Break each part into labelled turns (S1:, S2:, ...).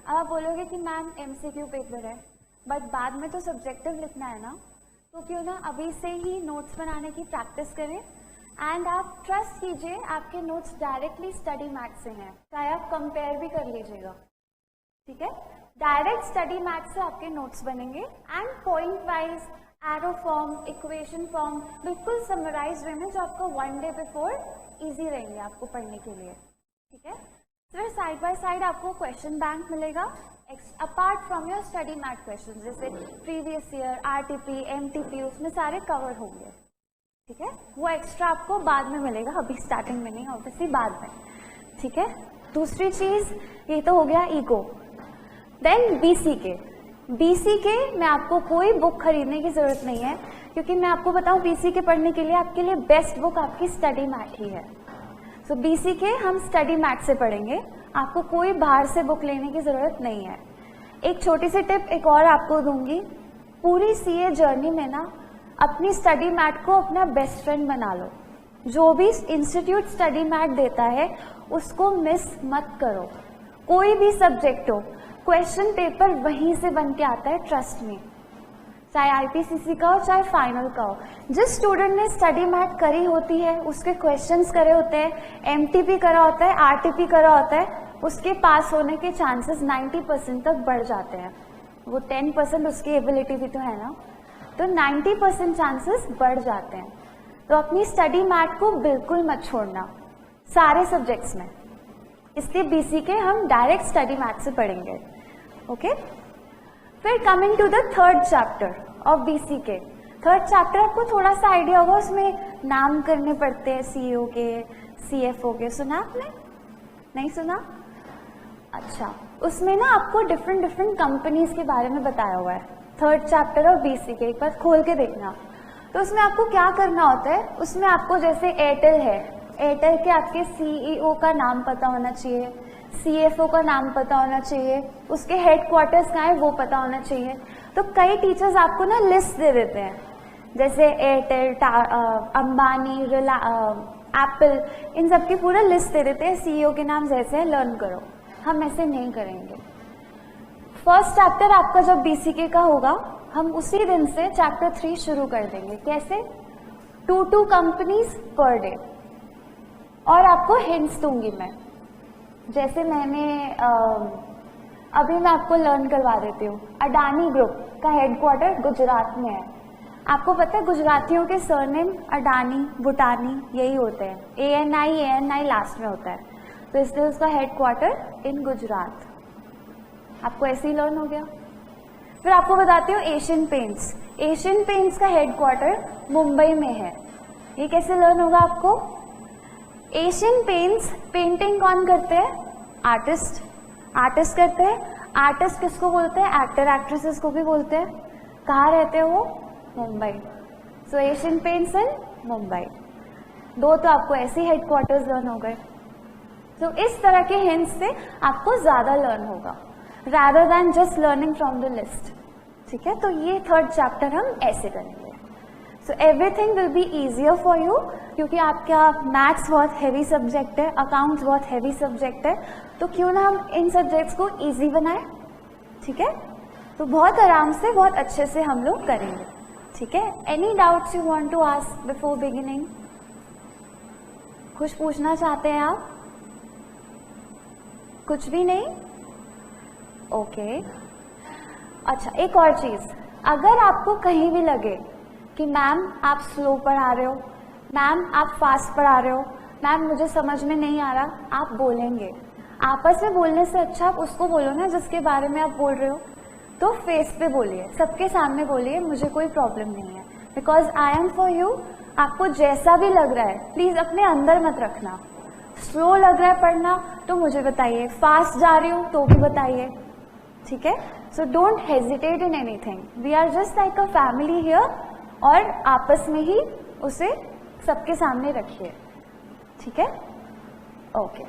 S1: अब आप बोलोगे कि मैम एमसीक्यू पेपर है, बट बाद में तो सब्जेक्टिव लिखना है ना, तो क्यों ना अभी से ही नोट्स बनाने की प्रैक्टिस करें। एंड आप ट्रस्ट कीजिए आपके नोट्स डायरेक्टली स्टडी मैथ से हैं, चाहे आप कंपेयर भी कर लीजिएगा, ठीक है। डायरेक्ट स्टडी मैथ से आपके नोट्स बनेंगे and point wise arrow form, equation form, बिल्कुल समराइज वे में, जो आपको 1 डे बिफोर इजी रहेंगे आपको पढ़ने के लिए, ठीक है। फिर साइड बाय साइड आपको क्वेश्चन बैंक मिलेगा apart from your study math question, जैसे प्रीवियस ईयर, आरटीपी, एमटीपी, उसमें सारे कवर होंगे, ठीक है। वो एक्स्ट्रा आपको बाद में मिलेगा, अभी स्टार्टिंग में नहीं, ऑब्वियसली बाद में, ठीक है। दूसरी चीज ये तो हो गया ईगो। देन बीसीके में आपको कोई बुक खरीदने की जरूरत नहीं है, क्योंकि मैं आपको बताऊं बीसीके पढ़ने के लिए आपके लिए बेस्ट बुक आपकी स्टडी मैथ ही है। सो बीसीके हम स्टडी मैथ से पढ़ेंगे, आपको कोई बाहर से बुक लेने की जरूरत नहीं है। एक छोटी सी टिप एक और आपको दूंगी, पूरी सीए जर्नी में ना अपनी स्टडी मैथ को अपना बेस्ट फ्रेंड बना लो। जो भी इंस्टीट्यूट स्टडी मैथ देता है उसको मिस मत करो, कोई भी सब्जेक्ट हो, क्वेश्चन पेपर वहीं से बन के आता है, ट्रस्ट मी, चाहे आईपीसीसी का हो चाहे फाइनल का हो। जिस स्टूडेंट ने स्टडी मैथ करी होती है, उसके क्वेश्चंस करे होते हैं, एमटीपी करा होता है, आरटीपी करा होता है, उसके पास होने के चांसेस 90% तक बढ़ जाते हैं। वो 10% उसकी एबिलिटी भी तो है ना, तो 90% चांसेस बढ़ जाते हैं। तो अपनी स्टडी मैथ को बिल्कुल मत छोड़ना सारे सब्जेक्ट्स में, इसलिए बीसीके हम डायरेक्ट स्टडी मैथ से पढ़ेंगे, ओके। फिर coming to the third chapter of BCK. Third chapter आपको थोड़ा सा आइडिया होगा, उसमें नाम करने पड़ते हैं सीईओ के, सीएफओ के, सुना आपने? नहीं सुना? अच्छा, उसमें ना आपको डिफरेंट कंपनीज के बारे में बताया हुआ है, थर्ड चैप्टर ऑफ बीसीके, एक बार खोल के देखना। तो उसमें आपको क्या करना होता है, उसमें आपको जैसे एयरटेल है, एयरटेल के आपके सीईओ का नाम पता होना चाहिए, सीएफओ का नाम पता होना चाहिए, उसके हेडक्वार्टर्स कहाँ है वो पता होना चाहिए। तो कई टीचर्स आपको ना लिस्ट दे देते हैं, जैसे एयरटेल, अंबानी, एप्पल, इन सब की पूरा लिस्ट दे देते हैं, सीईओ के नाम जैसे है लर्न करो। हम ऐसे नहीं करेंगे। फर्स्ट चैप्टर आपका जब बीसीके का होगा, हम उसी दिन से चैप्टर 3 शुरू कर देंगे। कैसे? 2 कंपनीज पर डे। और आपको हिंट्स दूंगी मैं, जैसे मैंने अभी मैं आपको लर्न करवा देती हूँ। अडानी ग्रुप का हेडक्वार्टर गुजरात में है। आपको पता है गुजरातियों के सरनेम अडानी, भूटानी यही होते हैं, ANI लास्ट में होता है, तो इसलिए उसका हेडक्वार्टर इन गुजरात। आपको ऐसे ही लर्न हो गया। फिर आपको बताती हूँ एशियन पेंट्स। एशियन पेंट्स का हेडक्वार्टर मुंबई में है। ये कैसे लर्न होगा आपको? एशियन पेंट्स पेंटिंग कौन करते हैं? आर्टिस्ट। आर्टिस्ट करते हैं। आर्टिस्ट किसको बोलते हैं? एक्टर एक्ट्रेसेस को भी बोलते हैं। कहाँ रहते हैं वो? मुंबई। सो एशियन पेंट्स इन मुंबई। 2 तो आपको ऐसे हेडक्वार्टर्स लर्न हो गए। तो इस तरह के हिंट्स से आपको ज्यादा लर्न होगा rather than just learning from the list, ठीक है। तो ये थर्ड चैप्टर हम ऐसे करेंगे। So everything will be easier for you, क्योंकि आपका मैथ्स बहुत हैवी सब्जेक्ट है, अकाउंट्स बहुत हैवी सब्जेक्ट है, तो क्यों ना हम इन सब्जेक्ट्स को इजी बनाएं, ठीक है। तो बहुत आराम से, बहुत अच्छे से हम लोग करेंगे, ठीक है। Any doubts you want to ask before beginning? कुछ पूछना चाहते हैं आप? कुछ भी नहीं? ओके। अच्छा, एक और चीज, अगर आपको कहीं भी लगे कि मैम आप स्लो पढ़ा रहे हो, मैम आप फास्ट पढ़ा रहे हो, मैम मुझे समझ में नहीं आ रहा, आप बोलेंगे। आपस में बोलने से अच्छा आप उसको बोलो ना जिसके बारे में आप बोल रहे हो। तो फेस पे बोलिए, सबके सामने बोलिए, मुझे कोई प्रॉब्लम नहीं है, because I am for you. आपको जैसा भी लग रहा है प्लीज अपने अंदर मत रखना। स्लो लग रहा है पढ़ना तो मुझे बताइए, फास्ट जा रही हूँ तो भी बताइए, ठीक है। So don't hesitate in anything, we are just like a family here, और आपस में ही उसे सबके सामने रखिए, ठीक है। ओके,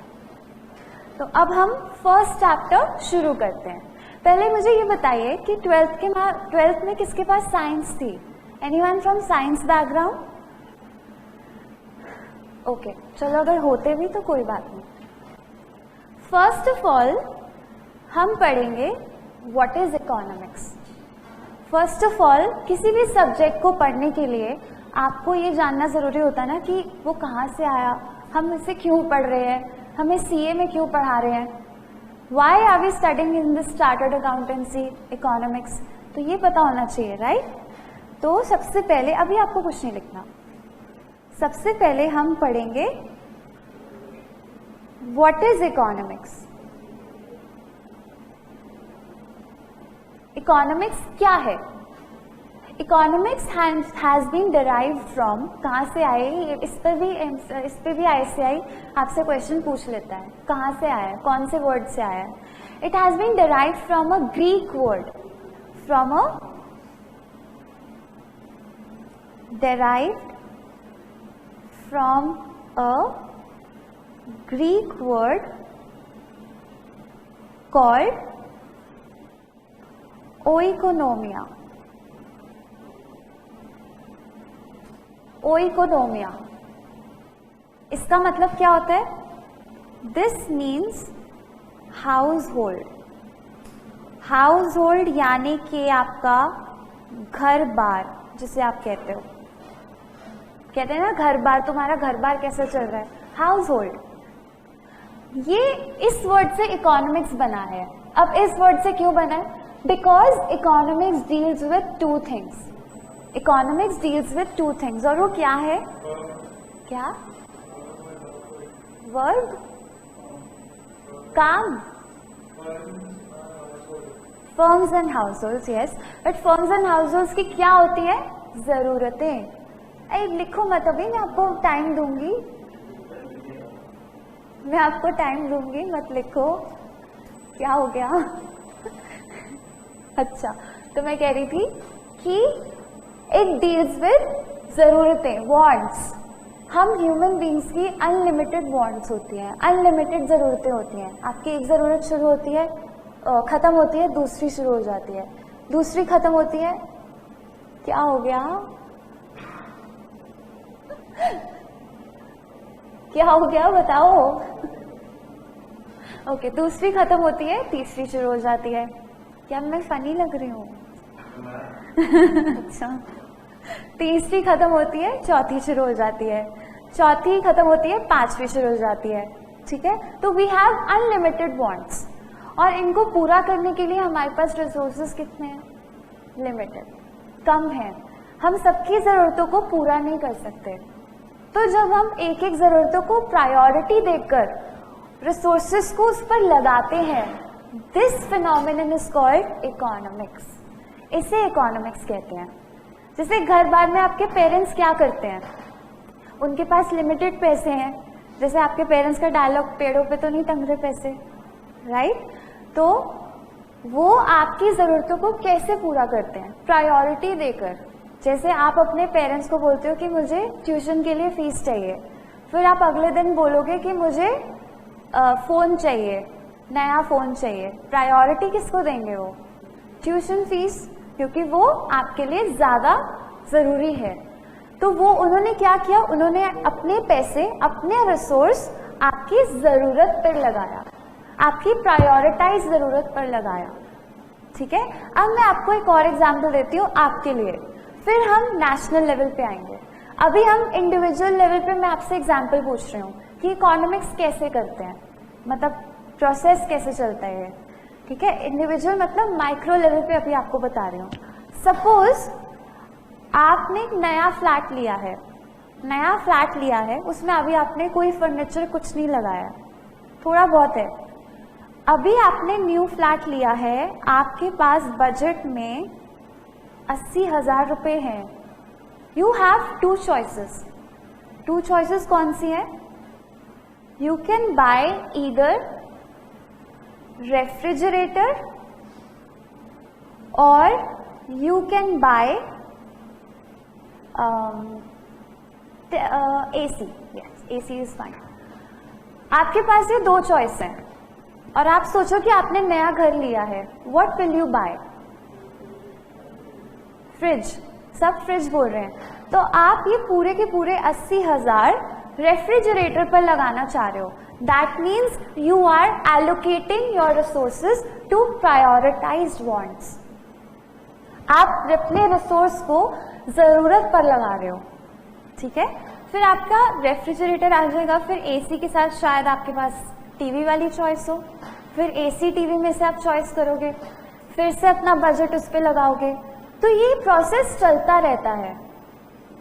S1: तो अब हम फर्स्ट चैप्टर शुरू करते हैं। पहले मुझे ये बताइए कि ट्वेल्थ में किसके पास साइंस थी? Anyone from science background? Okay, चलो अगर होते भी तो कोई बात नहीं। फर्स्ट ऑफ ऑल हम पढ़ेंगे what is economics. First of all किसी भी सब्जेक्ट को पढ़ने के लिए आपको ये जानना ज़रूरी होता है ना कि वो कहाँ से आया, हम इसे क्यों पढ़ रहे हैं, हमें सीए में क्यों पढ़ा रहे हैं, why are we studying in this chartered accountancy economics, तो ये पता होना चाहिए, राइट। तो सबसे पहले, अभी आपको कुछ नहीं लिखना, सबसे पहले हम पढ़ेंगे व्हाट इज इकोनॉमिक्स। इकोनॉमिक्स क्या है? Economics has been derived from, कहाँ से आए, इस पर भी ICI आपसे क्वेश्चन पूछ लेता है, कहाँ से आया, कौन से वर्ड से आया है। It has been derived from a Greek word, from a derived from a Greek word called oikonomia. Oikonomia, इसका मतलब क्या होता है? This means household. Household यानी कि आपका घर बार, जिसे आप कहते हो, कहते हैं ना घर बार, तुम्हारा घर बार कैसे चल रहा है, हाउस होल्ड। ये इस वर्ड से इकोनॉमिक्स बना है। अब इस वर्ड से क्यों बना है? Because economics deals with two things. Economics deals with two things, और वो क्या है? क्या? वर्क, काम, firms and households, yes. But firms and households की क्या होती है? जरूरतें। लिखो मत, अभी मैं आपको टाइम दूंगी, मैं आपको टाइम दूंगी, मत लिखो। क्या हो गया? अच्छा, तो मैं कह रही थी कि इट डील्स विद जरूरतें, वांट्स। हम ह्यूमन बींग्स की अनलिमिटेड वांट्स होती हैं, अनलिमिटेड जरूरतें होती हैं। आपकी एक जरूरत शुरू होती है, खत्म होती है, दूसरी शुरू हो जाती है, दूसरी खत्म होती है, क्या हो गया? क्या हो गया बताओ? ओके, दूसरी खत्म होती है, तीसरी शुरू हो जाती है। क्या मैं फनी लग रही हूँ? अच्छा, तीसरी खत्म होती है, चौथी शुरू हो जाती है, चौथी खत्म होती है, पांचवी शुरू हो जाती है, ठीक है। तो वी हैव अनलिमिटेड वांट्स, और इनको पूरा करने के लिए हमारे पास रिसोर्सेज कितने हैं? लिमिटेड, कम है। हम सबकी जरूरतों को पूरा नहीं कर सकते। तो जब हम एक एक जरूरतों को प्रायोरिटी देकर रिसोर्सेज को उस पर लगाते हैं, this phenomenon is called economics. इसे इकोनॉमिक्स कहते हैं। जैसे घर बार में आपके पेरेंट्स क्या करते हैं? उनके पास लिमिटेड पैसे हैं। जैसे आपके पेरेंट्स का डायलॉग, पेड़ों पे तो नहीं टंग रहे पैसे, राइट? तो वो आपकी जरूरतों को कैसे पूरा करते हैं? प्रायोरिटी देकर। जैसे आप अपने पेरेंट्स को बोलते हो कि मुझे ट्यूशन के लिए फीस चाहिए, फिर आप अगले दिन बोलोगे कि मुझे फ़ोन चाहिए, नया फ़ोन चाहिए। प्रायोरिटी किसको देंगे? वो ट्यूशन फीस, क्योंकि वो आपके लिए ज़्यादा ज़रूरी है। तो वो उन्होंने क्या किया? उन्होंने अपने पैसे, अपने रिसोर्स आपकी ज़रूरत पर लगाया, आपकी प्रायोरिटाइज ज़रूरत पर लगाया, ठीक है। अब मैं आपको एक और एग्जाम्पल देती हूँ आपके लिए, फिर हम नेशनल लेवल पे आएंगे। अभी हम इंडिविजुअल लेवल पे मैं आपसे एग्जाम्पल पूछ रही हूँ कि इकोनॉमिक्स कैसे करते हैं, मतलब प्रोसेस कैसे चलता है, ठीक है। इंडिविजुअल मतलब माइक्रो लेवल पे अभी आपको बता रही हूँ। सपोज आपने एक नया फ्लैट लिया है, नया फ्लैट लिया है, उसमें अभी आपने कोई फर्नीचर कुछ नहीं लगाया, थोड़ा बहुत है। अभी आपने न्यू फ्लैट लिया है, आपके पास बजट में 80,000 रुपये हैं। You have two choices. Two choices कौन सी है? You can buy either refrigerator और you can buy AC। Yes, AC is fine. आपके पास ये दो चॉइस हैं और आप सोचो कि आपने नया घर लिया है, what will you buy? Fridge, सब फ्रिज बोल रहे हैं। तो आप ये पूरे के पूरे 80,000 रेफ्रिजरेटर पर लगाना चाह रहे हो, that means you are allocating your resources to prioritised wants. आप अपने रिसोर्स को जरूरत पर लगा रहे हो, ठीक है। फिर आपका रेफ्रिजरेटर आ जाएगा, फिर एसी के साथ शायद आपके पास टीवी वाली चॉइस हो, फिर एसी टीवी में से आप चॉइस करोगे, फिर से अपना बजट उस पर लगाओगे, तो ये प्रोसेस चलता रहता है,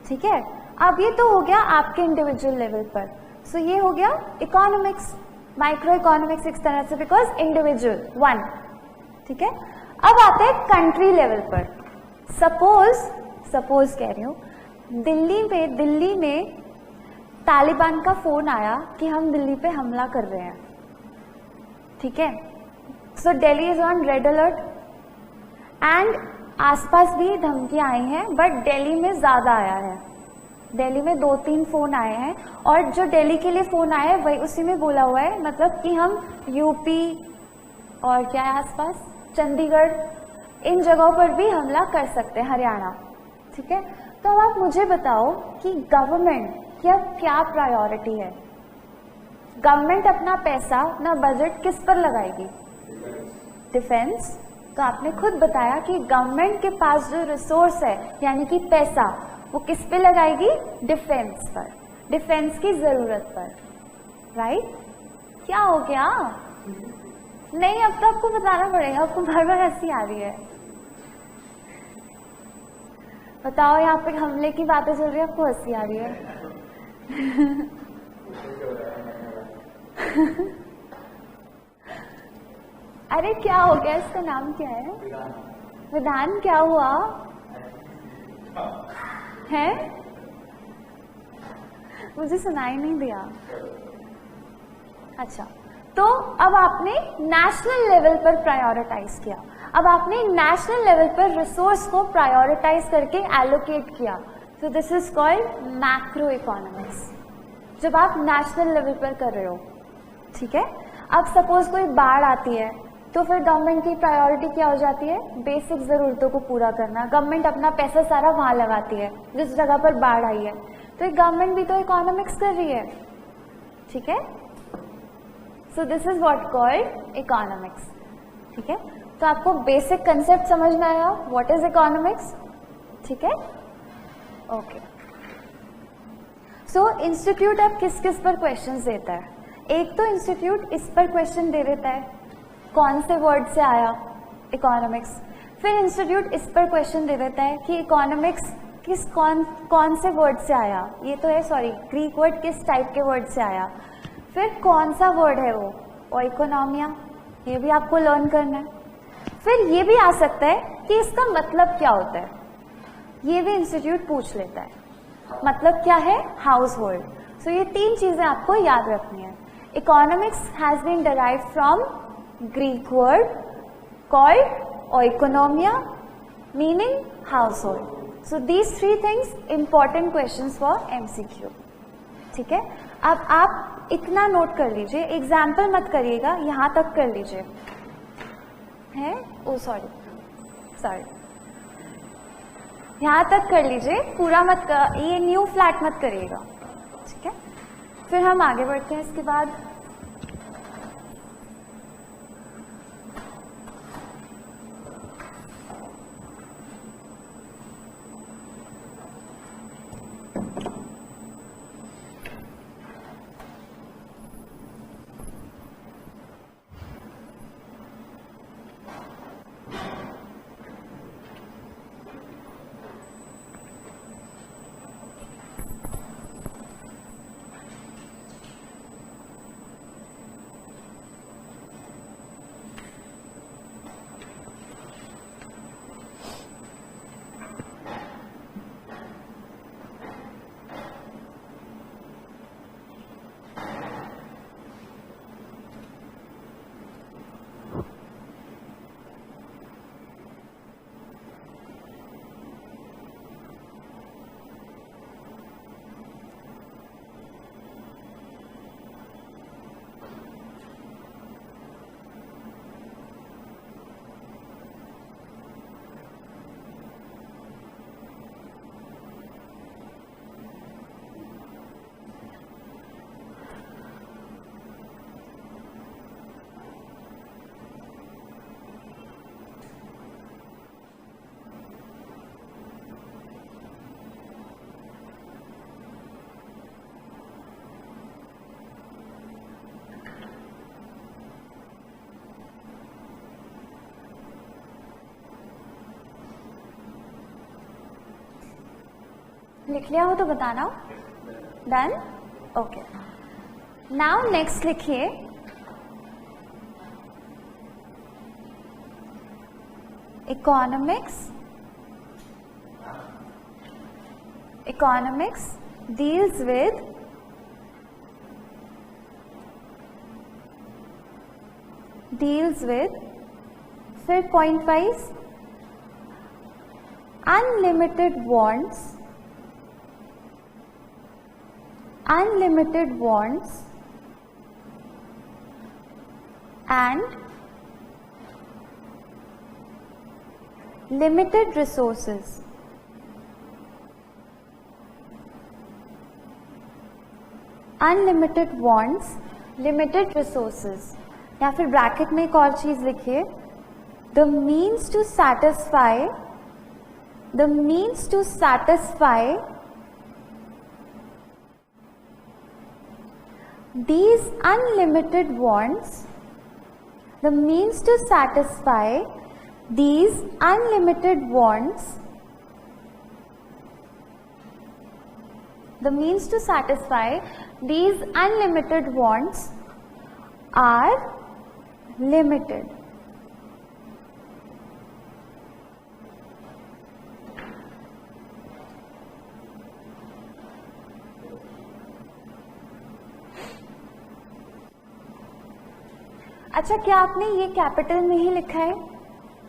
S1: ठीक है। अब ये तो हो गया आपके इंडिविजुअल लेवल पर, सो ये हो गया इकोनॉमिक्स, माइक्रो इकोनॉमिक्स इस तरह से, बिकॉज इंडिविजुअल वन, ठीक है। अब आते हैं कंट्री लेवल पर। सपोज कह रही हूँ, दिल्ली में तालिबान का फोन आया कि हम दिल्ली पे हमला कर रहे हैं, ठीक है। So Delhi is on red alert and आसपास भी धमकियां आई हैं, बट दिल्ली में ज्यादा आया है। दिल्ली में 2-3 फोन आए हैं, और जो दिल्ली के लिए फोन आया है वही उसी में बोला हुआ है, मतलब कि हम यूपी और क्या है आसपास, चंडीगढ़, इन जगहों पर भी हमला कर सकते हैं, हरियाणा, ठीक है। तो अब आप मुझे बताओ कि गवर्नमेंट की अब क्या प्रायोरिटी है। गवर्नमेंट अपना पैसा, अपना बजट किस पर लगाएगी? डिफेंस। तो आपने खुद बताया कि गवर्नमेंट के पास जो रिसोर्स है, यानी कि पैसा, वो किस पे लगाएगी? डिफेंस पर, डिफेंस की जरूरत पर, राइट। क्या हो गया? नहीं, अब तो आपको बताना पड़ेगा, आपको बार बार हंसी आ रही है। बताओ, यहाँ पे हमले की बातें चल रही है, आपको हंसी आ रही है। अरे क्या हो गया, इसका नाम क्या है? विधान। क्या हुआ है? मुझे सुनाई नहीं दिया। अच्छा, तो अब आपने नेशनल लेवल पर प्रायोरिटाइज किया। अब आपने नेशनल लेवल पर रिसोर्स को प्रायोरिटाइज करके एलोकेट किया, तो this is called macro economics, जब आप नेशनल लेवल पर कर रहे हो, ठीक है। अब सपोज कोई बाढ़ आती है, तो फिर गवर्नमेंट की प्रायोरिटी क्या हो जाती है? बेसिक जरूरतों को पूरा करना। गवर्नमेंट अपना पैसा सारा वहां लगाती है जिस जगह पर बाढ़ आई है, तो गवर्नमेंट भी तो इकोनॉमिक्स कर रही है, ठीक है। So this is what called economics, ठीक है। तो आपको बेसिक कंसेप्ट समझ में आया, व्हाट इज इकोनॉमिक्स, ठीक है, ओके। सो इंस्टीट्यूट अब किस किस पर क्वेश्चंस देता है? एक तो इंस्टीट्यूट इस पर क्वेश्चन दे देता है, कौन से वर्ड से आया इकोनॉमिक्स। फिर इंस्टीट्यूट इस पर क्वेश्चन दे देता है कि इकोनॉमिक्स कौन से वर्ड से आया, ये तो है सॉरी, ग्रीक वर्ड किस टाइप के वर्ड से आया। फिर कौन सा वर्ड है वो, ओइकोनॉमिया, ये भी आपको लर्न करना है। फिर ये भी आ सकता है कि इसका मतलब क्या होता है, ये भी इंस्टीट्यूट पूछ लेता है, मतलब क्या है? House hold. सो ये 3 चीजें आपको याद रखनी है। Economics has been derived from Greek word called oikonomia, meaning household. So these 3 things important questions for MCQ, ठीक है। अब आप इतना नोट कर लीजिए, एग्जाम्पल मत करिएगा, यहां तक कर लीजिए, है ओ सॉरी यहां तक कर लीजिए, पूरा मत ये न्यू फ्लैट मत करिएगा, ठीक है। फिर हम आगे बढ़ते हैं इसके बाद। लिख लिया हो तो बताना. डन. ओके. नाउ नेक्स्ट लिखिए इकोनॉमिक्स. Economics deals with फिर point wise unlimited wants and limited resources. Unlimited wants, limited resources. या फिर ब्रैकेट में एक और चीज लिखिए, the means to satisfy these unlimited wants, the means to satisfy these unlimited wants, the means to satisfy these unlimited wants are limited. अच्छा, क्या आपने ये कैपिटल में ही लिखा है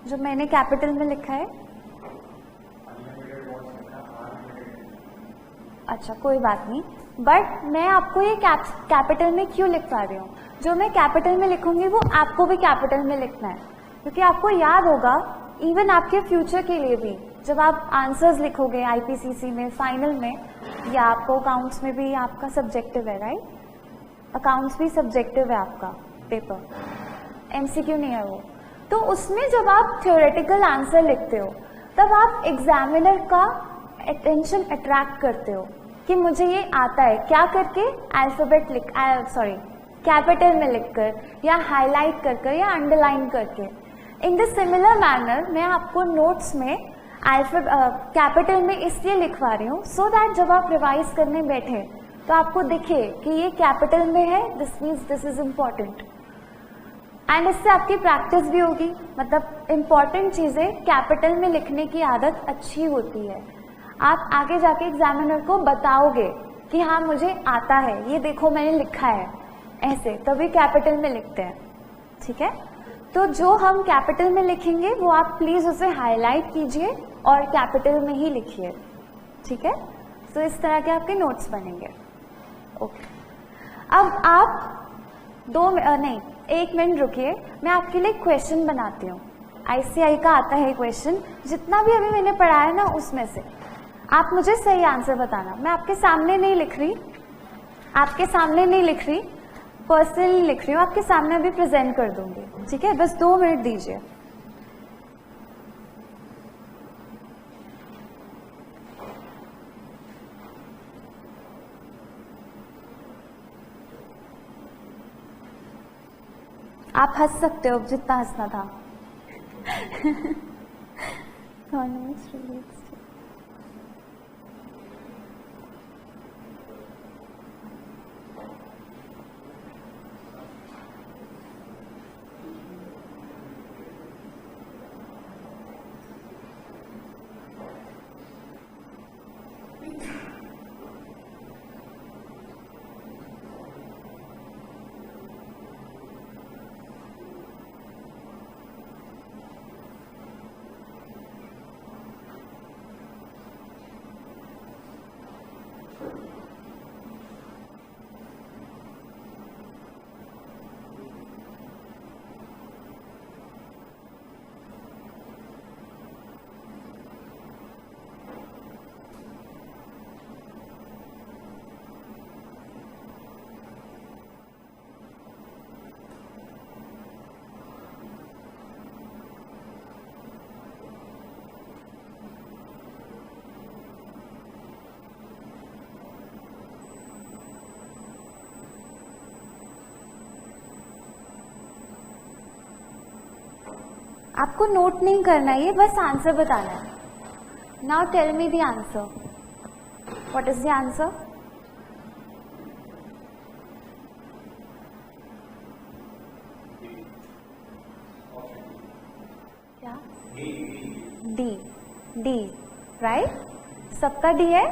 S1: जो मैंने कैपिटल में लिखा है? अच्छा, कोई बात नहीं, बट मैं आपको ये कैपिटल में क्यों लिख पा रही हूँ? जो मैं कैपिटल में लिखूंगी वो आपको भी कैपिटल में लिखना है, क्योंकि आपको याद होगा इवन आपके फ्यूचर के लिए भी जब आप आंसर्स लिखोगे आईपीसीसी में फाइनल में, या आपको अकाउंट्स में भी आपका सब्जेक्टिव है, राइट? अकाउंट्स भी सब्जेक्टिव है आपका पेपर, एमसीक्यू नहीं है वो. तो उसमें जब आप थ्योरेटिकल आंसर लिखते हो तब आप एग्जामिनर का अटेंशन अट्रैक्ट करते हो कि मुझे ये आता है, क्या करके? अल्फाबेट कैपिटल में लिखकर या हाईलाइट कर या अंडरलाइन करके. इन द सिमिलर मैनर मैं आपको नोट्स में कैपिटल में इसलिए लिखवा रही हूँ सो दैट जब आप रिवाइज करने बैठे तो आपको दिखे कि ये कैपिटल में है, this means this is important. And इससे आपकी प्रैक्टिस भी होगी, मतलब इम्पॉर्टेंट चीज़ें कैपिटल में लिखने की आदत अच्छी होती है. आप आगे जाके एग्जामिनर को बताओगे कि हाँ मुझे आता है, ये देखो मैंने लिखा है ऐसे, तभी कैपिटल में लिखते हैं. ठीक है, तो जो हम कैपिटल में लिखेंगे वो आप प्लीज उसे हाईलाइट कीजिए और कैपिटल में ही लिखिए. ठीक है, तो इस तरह के आपके नोट्स बनेंगे. ओके, अब आप 1 मिनट रुकिए, मैं आपके लिए क्वेश्चन बनाती हूँ. आईसीआई का आता है क्वेश्चन, जितना भी अभी मैंने पढ़ाया ना उसमें से आप मुझे सही आंसर बताना. मैं आपके सामने नहीं लिख रही, पर्सनली लिख रही हूँ, आपके सामने अभी प्रेजेंट कर दूंगी. ठीक है, बस 2 मिनट दीजिए. आप हंस सकते हो जितना हंसना था. आपको नोट नहीं करना है, बस आंसर बताना है. Now tell me the answer. What is the answer? क्या? डी. D, right? सबका डी है?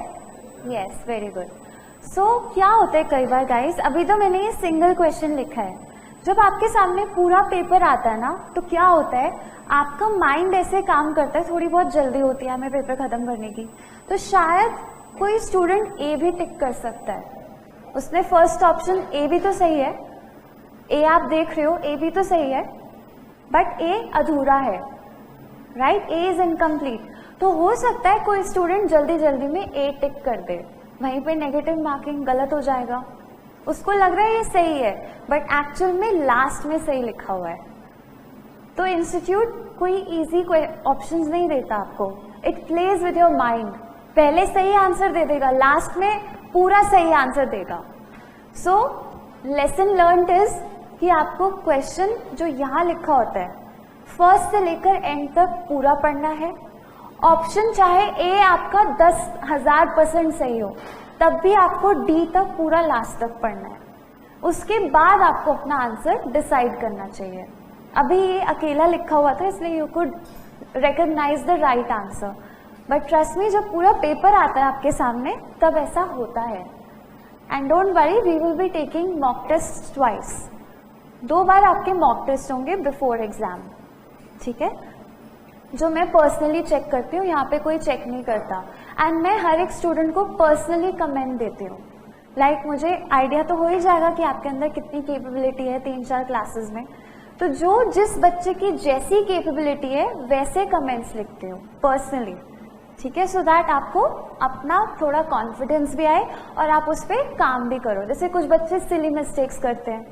S1: Yes, very good. सो क्या होता है कई बार गाइस, अभी तो मैंने ये सिंगल क्वेश्चन लिखा है, जब आपके सामने पूरा पेपर आता है ना, तो क्या होता है, आपका माइंड ऐसे काम करता है, थोड़ी बहुत जल्दी होती है हमें पेपर खत्म करने की, तो शायद कोई स्टूडेंट ए भी टिक कर सकता है. उसने फर्स्ट ऑप्शन ए भी तो सही है, ए आप देख रहे हो, ए भी तो सही है, बट ए अधूरा है, राइट? A is incomplete. तो हो सकता है कोई स्टूडेंट जल्दी जल्दी में ए टिक कर दे, वहीं पे नेगेटिव मार्किंग गलत हो जाएगा. उसको लग रहा है ये सही है, बट एक्चुअल में लास्ट में सही लिखा हुआ है. तो इंस्टीट्यूट कोई इजी ऑप्शंस नहीं देता आपको, it plays with your mind. पहले सही आंसर दे देगा, लास्ट में पूरा सही आंसर देगा. सो लेसन लर्नड इज कि आपको क्वेश्चन जो यहाँ लिखा होता है फर्स्ट से लेकर एंड तक पूरा पढ़ना है. ऑप्शन चाहे ए आपका 10,000% सही हो, तब भी आपको डी तक पूरा लास्ट तक पढ़ना है. उसके बाद आपको अपना आंसर डिसाइड करना चाहिए. अभी ये अकेला लिखा हुआ था, इसलिए you could recognise the right answer, but trust me जब पूरा पेपर आता है आपके सामने तब ऐसा होता है. And don't worry, we will be taking mock test twice. 2 बार आपके मॉक टेस्ट होंगे बिफोर एग्जाम, ठीक है, जो मैं पर्सनली चेक करती हूँ, यहाँ पे कोई चेक नहीं करता. एंड मैं हर एक स्टूडेंट को पर्सनली कमेंट देती हूँ. लाइक मुझे आइडिया तो हो ही जाएगा कि आपके अंदर कितनी कैपेबिलिटी है 3-4 क्लासेस में, तो जो जिस बच्चे की जैसी कैपेबिलिटी है वैसे कमेंट्स लिखती हूँ पर्सनली, ठीक है, सो दैट आपको अपना थोड़ा कॉन्फिडेंस भी आए और आप उस पर काम भी करो. जैसे कुछ बच्चे सिली मिस्टेक्स करते हैं,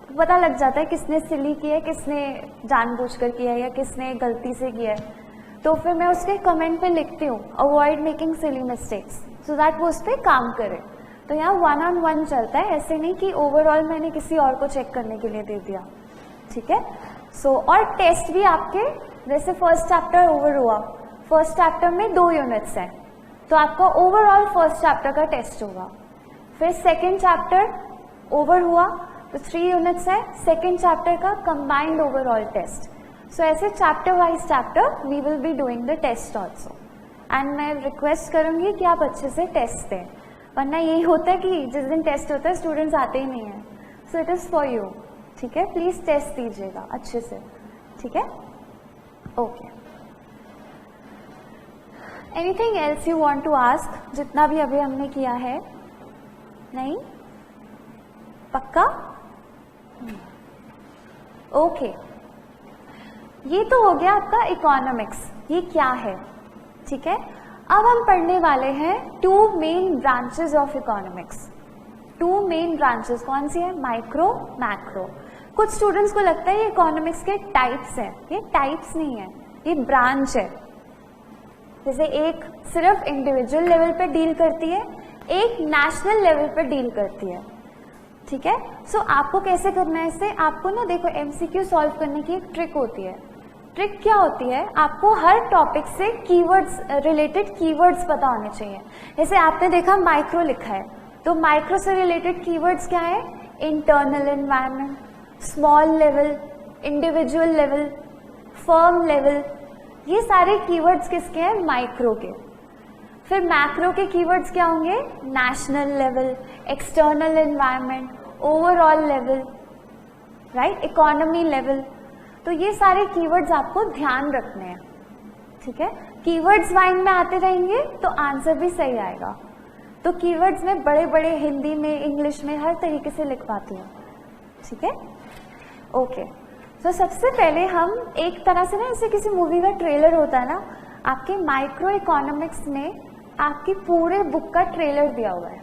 S1: तो पता लग जाता है किसने सिली किया है, किसने जानबूझकर किया है या किसने गलती से किया है, तो फिर मैं उसके कमेंट पे लिखती हूँ avoid making silly mistakes, so that वो उस पर काम करे. तो यहाँ 1-on-1 चलता है, ऐसे नहीं कि ओवरऑल मैंने किसी और को चेक करने के लिए दे दिया, ठीक है. सो और टेस्ट भी आपके, जैसे फर्स्ट चैप्टर ओवर हुआ, फर्स्ट चैप्टर में 2 यूनिट्स हैं, तो आपका ओवरऑल फर्स्ट चैप्टर का टेस्ट होगा. फिर सेकेंड चैप्टर ओवर हुआ तो 3 यूनिट्स है, सेकेंड चैप्टर का कंबाइंड ओवरऑल टेस्ट. सो ऐसे chapter wise chapter we will be doing the test also. And मैं रिक्वेस्ट करूंगी कि आप अच्छे से टेस्ट दें, वरना यही होता है कि जिस दिन टेस्ट होता है स्टूडेंट्स आते ही नहीं है. So it is for you, ठीक है, प्लीज टेस्ट दीजिएगा अच्छे से, ठीक है. Okay, anything else you want to ask? जितना भी अभी हमने किया है, नहीं पक्का? ओके, ये तो हो गया आपका इकोनॉमिक्स, ये क्या है, ठीक है. अब हम पढ़ने वाले हैं 2 main branches of economics. 2 main branches कौन सी है? Micro, macro. कुछ स्टूडेंट्स को लगता है ये इकोनॉमिक्स के टाइप्स हैं, ये टाइप्स नहीं है, ये ब्रांच है. जैसे एक सिर्फ इंडिविजुअल लेवल पे डील करती है, एक नेशनल लेवल पे डील करती है, ठीक है. सो आपको कैसे करना है इसे? आपको ना देखो, एमसीक्यू सॉल्व करने की एक ट्रिक होती है. ट्रिक क्या होती है? आपको हर टॉपिक से कीवर्ड्स, रिलेटेड कीवर्ड्स पता होने चाहिए. जैसे आपने देखा माइक्रो लिखा है, तो माइक्रो से रिलेटेड कीवर्ड्स क्या है? Internal environment, small level, individual level, firm level, ये सारे कीवर्ड्स किसके हैं? माइक्रो के. फिर मैक्रो के कीवर्ड्स क्या होंगे? National level, external environment, overall level, right, economy level. तो ये सारे कीवर्ड्स आपको ध्यान रखने हैं, ठीक है. कीवर्ड्स माइंड में आते रहेंगे तो आंसर भी सही आएगा. तो कीवर्ड्स में बड़े बड़े हिंदी में, इंग्लिश में, हर तरीके से लिखवाती हूँ, ठीक है. ओके, तो सबसे पहले हम एक तरह से ना, जैसे किसी मूवी का ट्रेलर होता है ना, आपके माइक्रो इकोनॉमिक्स में आपकी पूरे बुक का ट्रेलर दिया हुआ है,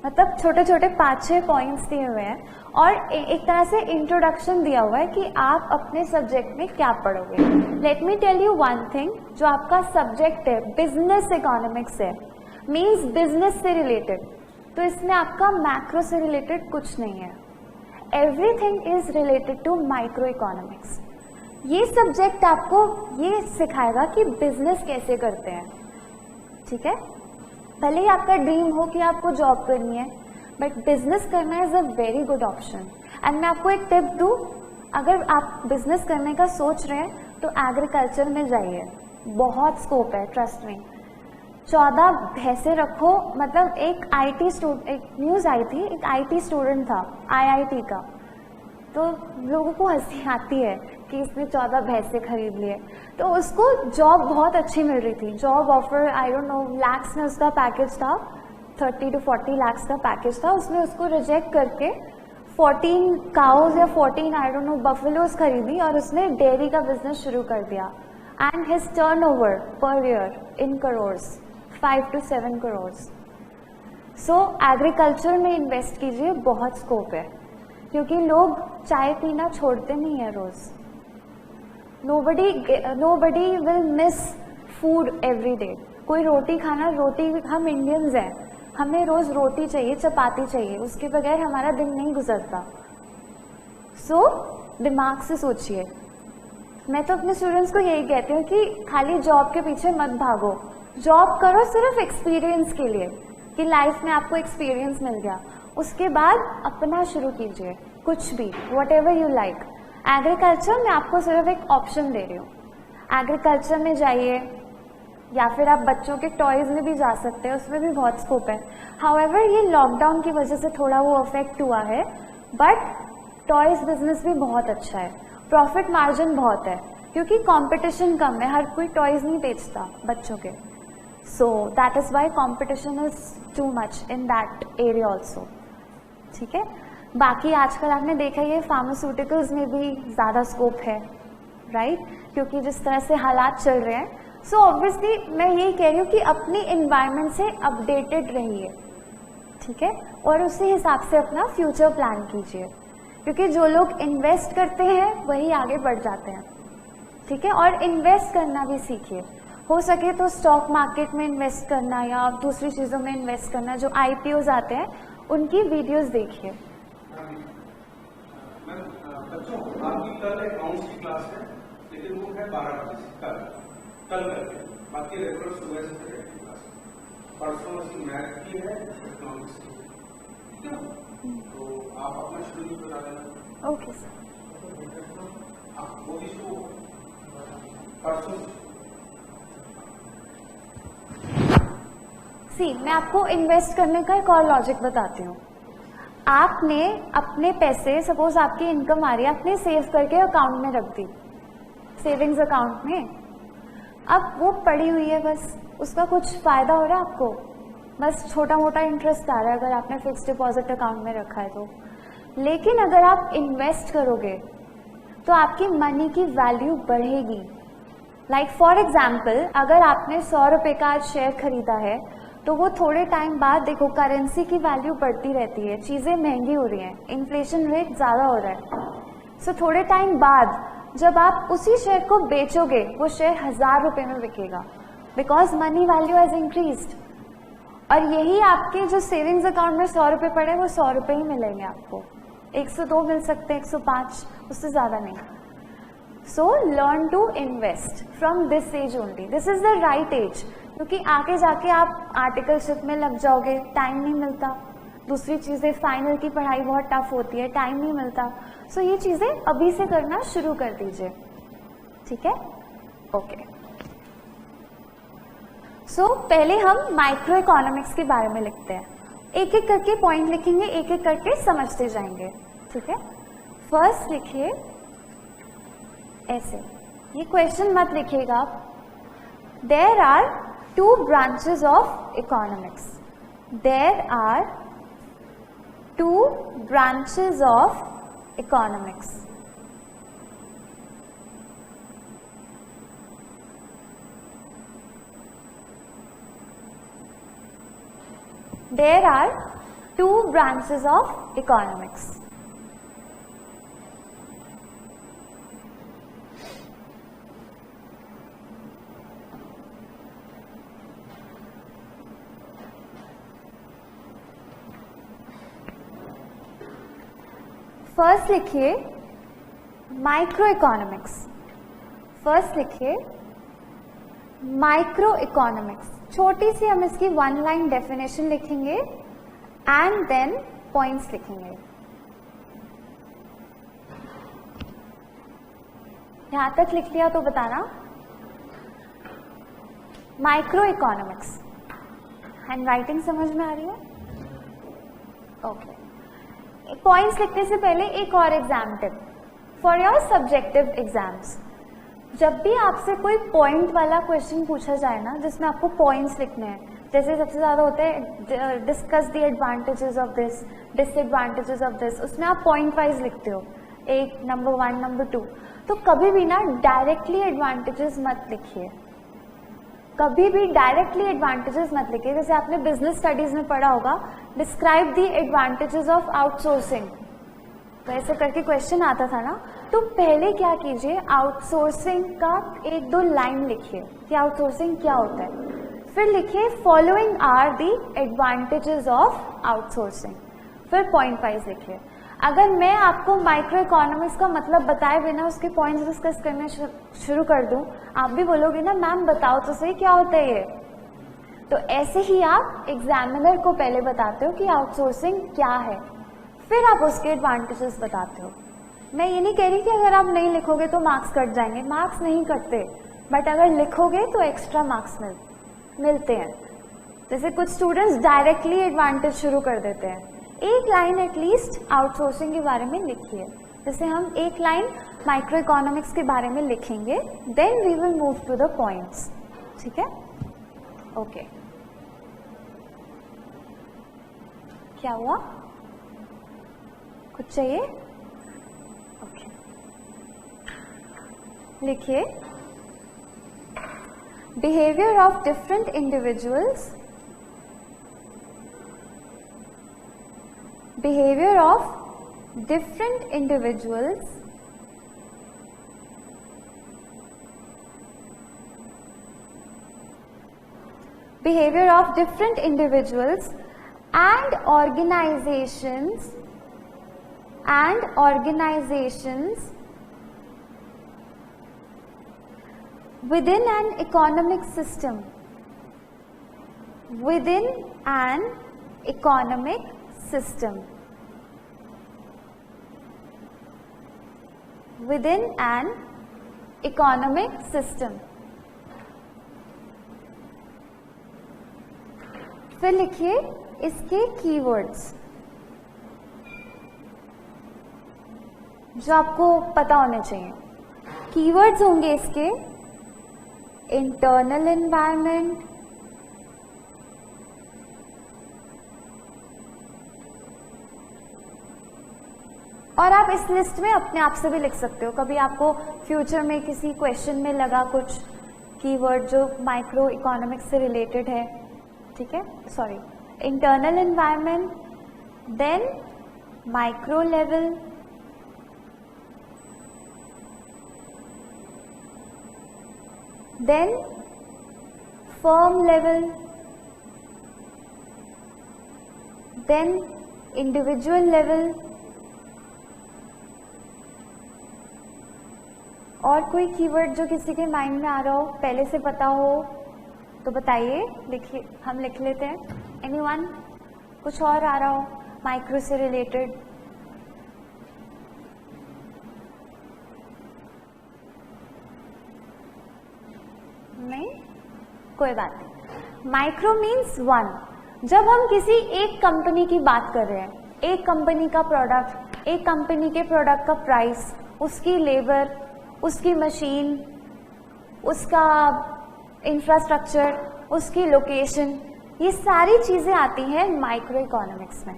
S1: मतलब छोटे छोटे 5-6 पॉइंट्स दिए हुए हैं और एक तरह से इंट्रोडक्शन दिया हुआ है कि आप अपने सब्जेक्ट में क्या पढ़ोगे. Let me tell you one thing, जो आपका सब्जेक्ट है बिजनेस इकोनॉमिक्स है, मीन्स बिजनेस से रिलेटेड, तो इसमें आपका मैक्रो से रिलेटेड कुछ नहीं है. Everything is related to micro economics. ये सब्जेक्ट आपको ये सिखाएगा कि बिजनेस कैसे करते हैं, ठीक है. भले ही आपका ड्रीम हो कि आपको जॉब करनी है, बट बिजनेस करना is a very good option. And मैं आपको एक टिप दूँ, अगर आप बिजनेस करने का सोच रहे हैं तो एग्रीकल्चर में जाइए, बहुत स्कोप है, ट्रस्ट में। 14 भैंसे रखो, मतलब एक न्यूज़ आई थी, एक IT स्टूडेंट था IIT का, तो लोगों को हंसी आती है कि इसने 14 भैंसे खरीद लिए, तो उसको जॉब बहुत अच्छी मिल रही थी, job offer I don't know lakhs में उसका पैकेज था, 30 to 40 लैक्स का पैकेज था। उसने उसको रिजेक्ट करके 14 काउज या 14 आई डोंट नो बफेलोज खरीदी और उसने डेयरी का बिजनेस शुरू कर दिया। And his turnover per year in crores, 5 to 7 crores. So agriculture में इन्वेस्ट कीजिए, बहुत स्कोप है, क्योंकि लोग चाय पीना छोड़ते नहीं है रोज। Nobody will miss food every day. कोई रोटी खाना, रोटी, हम इंडियंस हैं, हमें रोज रोटी चाहिए, चपाती चाहिए, उसके बगैर हमारा दिन नहीं गुजरता। सो दिमाग से सोचिए। मैं तो अपने स्टूडेंट्स को यही कहती हूँ कि खाली जॉब के पीछे मत भागो, जॉब करो सिर्फ एक्सपीरियंस के लिए, कि लाइफ में आपको एक्सपीरियंस मिल गया, उसके बाद अपना शुरू कीजिए कुछ भी, what ever you like. Agriculture मैं आपको सिर्फ एक ऑप्शन दे रही हूँ, एग्रीकल्चर में जाइए, या फिर आप बच्चों के टॉयज में भी जा सकते हैं, उसमें भी बहुत स्कोप है। हाउएवर ये लॉकडाउन की वजह से थोड़ा वो अफेक्ट हुआ है, बट टॉयज बिजनेस भी बहुत अच्छा है, प्रॉफिट मार्जिन बहुत है, क्योंकि कंपटीशन कम है, हर कोई टॉयज नहीं बेचता बच्चों के। So that is why competition is too much in that area also. ठीक है, बाकी आजकल आपने देखा ये फार्मास्यूटिकल्स में भी ज़्यादा स्कोप है, राइट, क्योंकि जिस तरह से हालात चल रहे हैं। सो ऑब्वियसली मैं यही कह रही हूँ कि अपनी इन्वायरमेंट से अपडेटेड रहिए, ठीक है, और उसी हिसाब से अपना फ्यूचर प्लान कीजिए, क्योंकि जो लोग इन्वेस्ट करते हैं वही आगे बढ़ जाते हैं। ठीक है, और इन्वेस्ट करना भी सीखिए, हो सके तो स्टॉक मार्केट में इन्वेस्ट करना या दूसरी चीज़ों में इन्वेस्ट करना, जो IPOs आते हैं उनकी वीडियोस देखिए।
S2: बच्चों, आपकी कल अकाउंट्स की क्लास है, लेकिन वो है 12 बजे से कल करके, बाकी रेगुलर सुबह से करेंगे क्लास। परसों उसकी मैथ की है, इकोनॉमिक्स की, ठीक है, तो आप अपना शेड्यूल बता देना।
S1: Okay sir.
S2: आप वो इसको परसों
S1: मैं आपको इन्वेस्ट करने का एक और लॉजिक बताती हूँ। आपने अपने पैसे, सपोज आपकी इनकम आ रही है, आपने सेव करके अकाउंट में रख दी, सेविंग्स अकाउंट में, अब वो पड़ी हुई है, बस उसका कुछ फायदा हो रहा है आपको, बस छोटा मोटा इंटरेस्ट आ रहा है अगर आपने फिक्स डिपॉजिट अकाउंट में रखा है तो। लेकिन अगर आप इन्वेस्ट करोगे तो आपकी मनी की वैल्यू बढ़ेगी। लाइक फॉर एग्जाम्पल, अगर आपने 100 रुपये का आज शेयर खरीदा है, तो वो थोड़े टाइम बाद, देखो करेंसी की वैल्यू बढ़ती रहती है, चीज़ें महंगी हो रही हैं, इन्फ्लेशन रेट ज़्यादा हो रहा है। सो थोड़े टाइम बाद जब आप उसी शेयर को बेचोगे, वो शेयर 1000 रुपये में बिकेगा, because money value has increased. और यही आपके जो सेविंग्स अकाउंट में 100 रुपये पड़े, वो 100 रुपये ही मिलेंगे आपको, 102 मिल सकते हैं, 105, उससे ज़्यादा नहीं। So learn to invest from this age only, this is the right age, क्योंकि आगे जाके आप आर्टिकलशिप में लग जाओगे, टाइम नहीं मिलता, दूसरी चीज़ें, फाइनल की पढ़ाई बहुत टफ होती है, टाइम नहीं मिलता। सो ये चीज़ें अभी से करना शुरू कर दीजिए, ठीक है, ओके। सो पहले हम माइक्रो इकोनॉमिक्स के बारे में लिखते हैं, एक एक करके पॉइंट लिखेंगे, एक एक करके समझते जाएंगे, ठीक है। फर्स्ट लिखिए ऐसे, ये क्वेश्चन मत लिखिएगा आप, there are 2 branches of economics. There are 2 branches of economics. There are 2 branches of economics. First लिखिए माइक्रो इकोनॉमिक्स, फर्स्ट लिखिए माइक्रो इकोनॉमिक्स, छोटी सी हम इसकी 1 लाइन डेफिनेशन लिखेंगे एंड देन पॉइंट्स लिखेंगे। यहां तक लिख लिया तो बताना। माइक्रो इकोनॉमिक्स, हैंड राइटिंग समझ में आ रही है? ओके। पॉइंट्स लिखने से पहले एक और exam tip for your subjective exams. जब भी आपसे कोई पॉइंट वाला क्वेश्चन पूछा जाए ना, जिसमें आपको पॉइंट्स लिखने हैं, जैसे सबसे ज्यादा होते हैं discuss the advantages of this, disadvantages of this, उसमें आप पॉइंट वाइज लिखते हो, एक नंबर 1 नंबर 2। तो कभी भी ना डायरेक्टली एडवांटेजेस मत लिखिए, कभी भी डायरेक्टली एडवांटेजेस मत लिखिए। जैसे आपने बिजनेस स्टडीज में पढ़ा होगा, describe the advantages of outsourcing, तो ऐसे करके क्वेश्चन आता था ना। तो पहले क्या कीजिए, आउटसोर्सिंग का 1-2 लाइन लिखिए कि आउटसोर्सिंग क्या होता है, फिर लिखिए following are the advantages of outsourcing, फिर पॉइंट वाइज लिखिए। अगर मैं आपको माइक्रो इकोनॉमिक्स का मतलब बताए बिना उसके पॉइंट्स डिस्कस करने शुरू कर दूं, आप भी बोलोगे ना मैम बताओ तो सही क्या होता है ये। तो ऐसे ही आप एग्जामिनर को पहले बताते हो कि आउटसोर्सिंग क्या है, फिर आप उसके एडवांटेजेस बताते हो। मैं ये नहीं कह रही कि अगर आप नहीं लिखोगे तो मार्क्स कट जाएंगे, मार्क्स नहीं कटते, बट अगर लिखोगे तो एक्स्ट्रा मार्क्स मिलते हैं। जैसे कुछ स्टूडेंट्स डायरेक्टली एडवांटेज शुरू कर देते हैं। एक लाइन एटलीस्ट आउटसोर्सिंग के बारे में लिखिए। जैसे हम एक लाइन माइक्रो इकोनॉमिक्स के बारे में लिखेंगे, then we will move to the points. ठीक है, ओके। क्या हुआ, कुछ चाहिए? ओके, लिखिए behaviour of different individuals, behavior of different individuals and organizations within an economic system, within an economic system, within an economic system। फिर लिखिए इसके कीवर्ड्स जो आपको पता होने चाहिए। कीवर्ड्स होंगे इसके इंटरनल एनवायरनमेंट, और आप इस लिस्ट में अपने आप से भी लिख सकते हो। कभी आपको फ्यूचर में किसी क्वेश्चन में लगा कुछ कीवर्ड जो माइक्रो इकोनॉमिक्स से रिलेटेड है, ठीक है, sorry, internal environment, then micro level, then firm level, then individual level. और कोई कीवर्ड जो किसी के माइंड में आ रहा हो, पहले से पता हो तो बताइए, लिखिए, हम लिख लेते हैं। एनीवन, कुछ और आ रहा हो माइक्रो से रिलेटेड? नहीं, कोई बात नहीं। Micro means 1। जब हम किसी एक कंपनी की बात कर रहे हैं, एक कंपनी का प्रोडक्ट, एक कंपनी के प्रोडक्ट का प्राइस, उसकी लेबर, उसकी मशीन, उसका इंफ्रास्ट्रक्चर, उसकी लोकेशन, ये सारी चीजें आती हैं माइक्रो इकोनॉमिक्स में।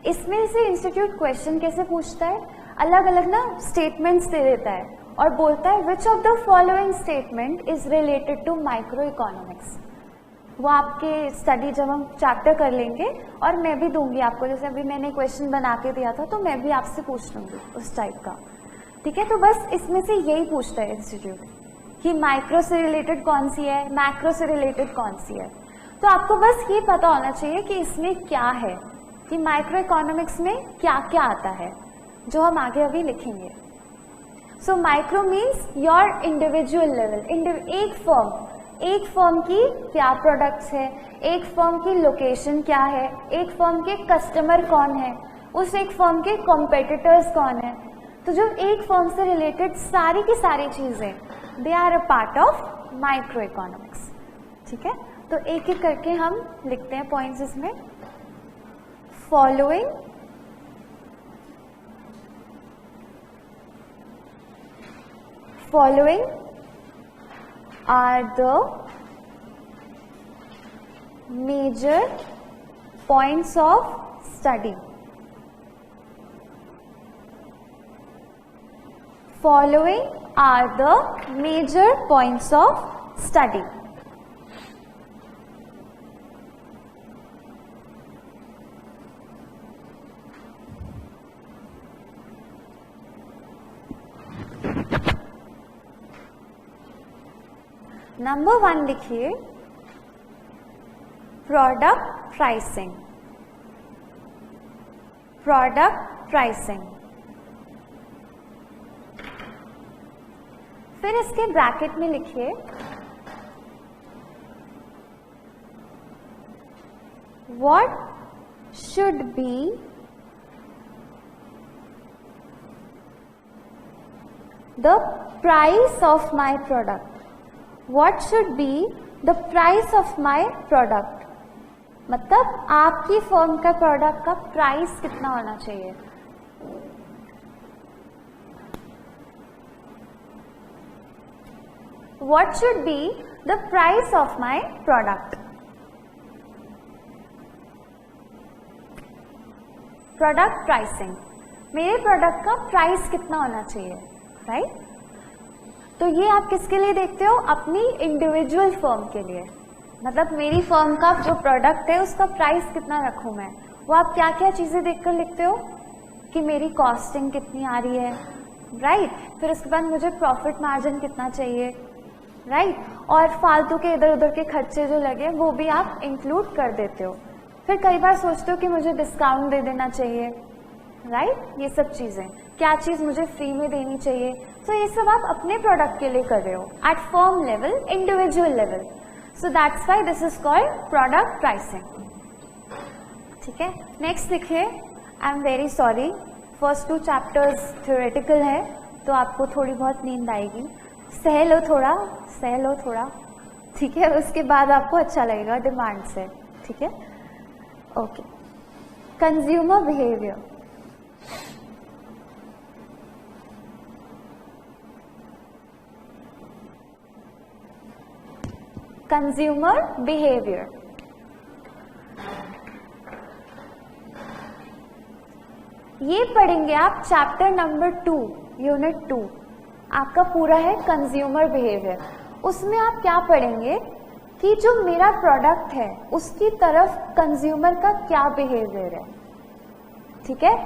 S1: इसमें से इंस्टीट्यूट क्वेश्चन कैसे पूछता है, अलग अलग ना स्टेटमेंट्स दे देता है और बोलता है which of the following statement is related to micro economics. वो आपके स्टडी जब हम चैप्टर कर लेंगे और मैं भी दूंगी आपको, जैसे अभी मैंने क्वेश्चन बना के दिया था तो मैं भी आपसे पूछ लूंगी उस टाइप का। ठीक है, तो बस इसमें से यही पूछता है इंस्टीट्यूट कि माइक्रो से रिलेटेड कौन सी है, मैक्रो से रिलेटेड कौन सी है। तो आपको बस ये पता होना चाहिए कि इसमें क्या है, कि माइक्रो इकोनॉमिक्स में क्या क्या आता है, जो हम आगे अभी लिखेंगे। So micro means your individual level. एक फर्म, एक फर्म की क्या प्रोडक्ट्स है, एक फर्म की लोकेशन क्या है, एक फर्म के कस्टमर कौन है, उस एक फर्म के कॉम्पिटिटर्स कौन है। तो जो एक फर्म से रिलेटेड सारी की सारी चीजें, they are a part of micro economics. ठीक है, तो एक एक करके हम लिखते हैं पॉइंट्स इसमें। Following are the major points of study. Following are the major points of study. Number 1 लिखिए, प्रोडक्ट प्राइसिंग। प्रोडक्ट प्राइसिंग, फिर इसके ब्रैकेट में लिखिए what should be the price of my product. What should be the price of my product? मतलब आपकी firm का product का price कितना होना चाहिए। What should be the price of my product? Product pricing, मेरे प्रोडक्ट का प्राइस कितना होना चाहिए, राइट? तो ये आप किसके लिए देखते हो? अपनी इंडिविजुअल फर्म के लिए। मतलब मेरी फर्म का जो प्रोडक्ट है उसका प्राइस कितना रखूं मैं, वो आप क्या क्या चीजें देखकर लिखते हो कि मेरी कॉस्टिंग कितनी आ रही है, राइट? फिर उसके बाद मुझे प्रॉफिट मार्जिन कितना चाहिए, राइट? और फालतू के इधर उधर के खर्चे जो लगे वो भी आप इंक्लूड कर देते हो। फिर कई बार सोचते हो कि मुझे डिस्काउंट दे देना चाहिए, राइट? ये सब चीजें, क्या चीज मुझे फ्री में देनी चाहिए। तो ये सब आप अपने प्रोडक्ट के लिए कर रहे हो at firm level, individual level. So that's why this is called product pricing. ठीक है, नेक्स्ट लिखिए, I am very sorry, first 2 chapters theoretical है तो आपको थोड़ी बहुत नींद आएगी, सह लो थोड़ा, सह लो थोड़ा, ठीक है? उसके बाद आपको अच्छा लगेगा डिमांड से। ठीक है, okay. Consumer behaviour, consumer behaviour, ये पढ़ेंगे आप चैप्टर नंबर 2 यूनिट 2, आपका पूरा है कंज्यूमर बिहेवियर। उसमें आप क्या पढ़ेंगे कि जो मेरा प्रोडक्ट है उसकी तरफ कंज्यूमर का क्या बिहेवियर है। ठीक है,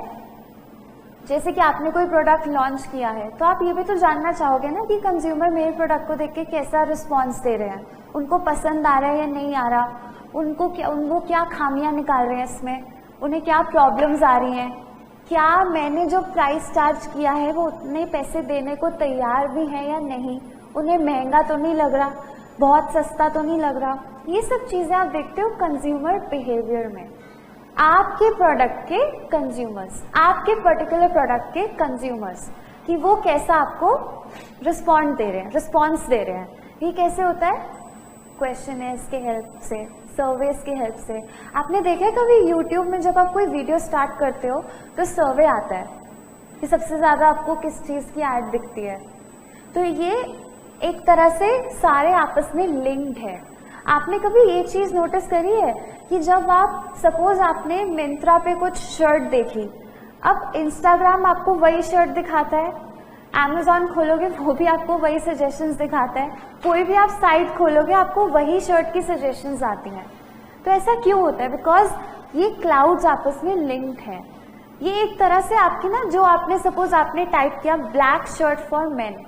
S1: जैसे कि आपने कोई प्रोडक्ट लॉन्च किया है तो आप ये भी तो जानना चाहोगे ना कि कंज्यूमर मेरे प्रोडक्ट को देख के कैसा रिस्पॉन्स दे रहे हैं, उनको पसंद आ रहा है या नहीं आ रहा, उनको क्या खामियां निकाल रहे हैं इसमें, उन्हें क्या प्रॉब्लम्स आ रही हैं, क्या मैंने जो प्राइस चार्ज किया है वो उतने पैसे देने को तैयार भी हैं या नहीं, उन्हें महंगा तो नहीं लग रहा, बहुत सस्ता तो नहीं लग रहा। ये सब चीजें आप देखते हो कंज्यूमर बिहेवियर में। आपके प्रोडक्ट के कंज्यूमर्स, आपके पर्टिकुलर प्रोडक्ट के कंज्यूमर्स, कि वो कैसा आपको रिस्पॉन्स दे रहे हैं। ये कैसे होता है? क्वेश्चनर्स के हेल्प से, सर्वेस की हेल्प से। आपने देखा है कभी यूट्यूब में जब आप कोई वीडियो स्टार्ट करते हो तो सर्वे आता है कि सबसे ज्यादा आपको किस चीज की ऐड दिखती है। तो ये एक तरह से सारे आपस में लिंक्ड है। आपने कभी ये चीज नोटिस करी है कि जब आप सपोज आपने मिंत्रा पे कुछ शर्ट देखी, अब इंस्टाग्राम आपको वही शर्ट दिखाता है, Amazon खोलोगे वो भी आपको वही सजेशंस दिखाता है, कोई भी आप साइट खोलोगे आपको वही शर्ट की सजेशंस आती हैं। तो ऐसा क्यों होता है? बिकॉज ये क्लाउड्स आपस में लिंक्ड है। ये एक तरह से आपकी ना, जो आपने सपोज आपने टाइप किया ब्लैक शर्ट फॉर मेन,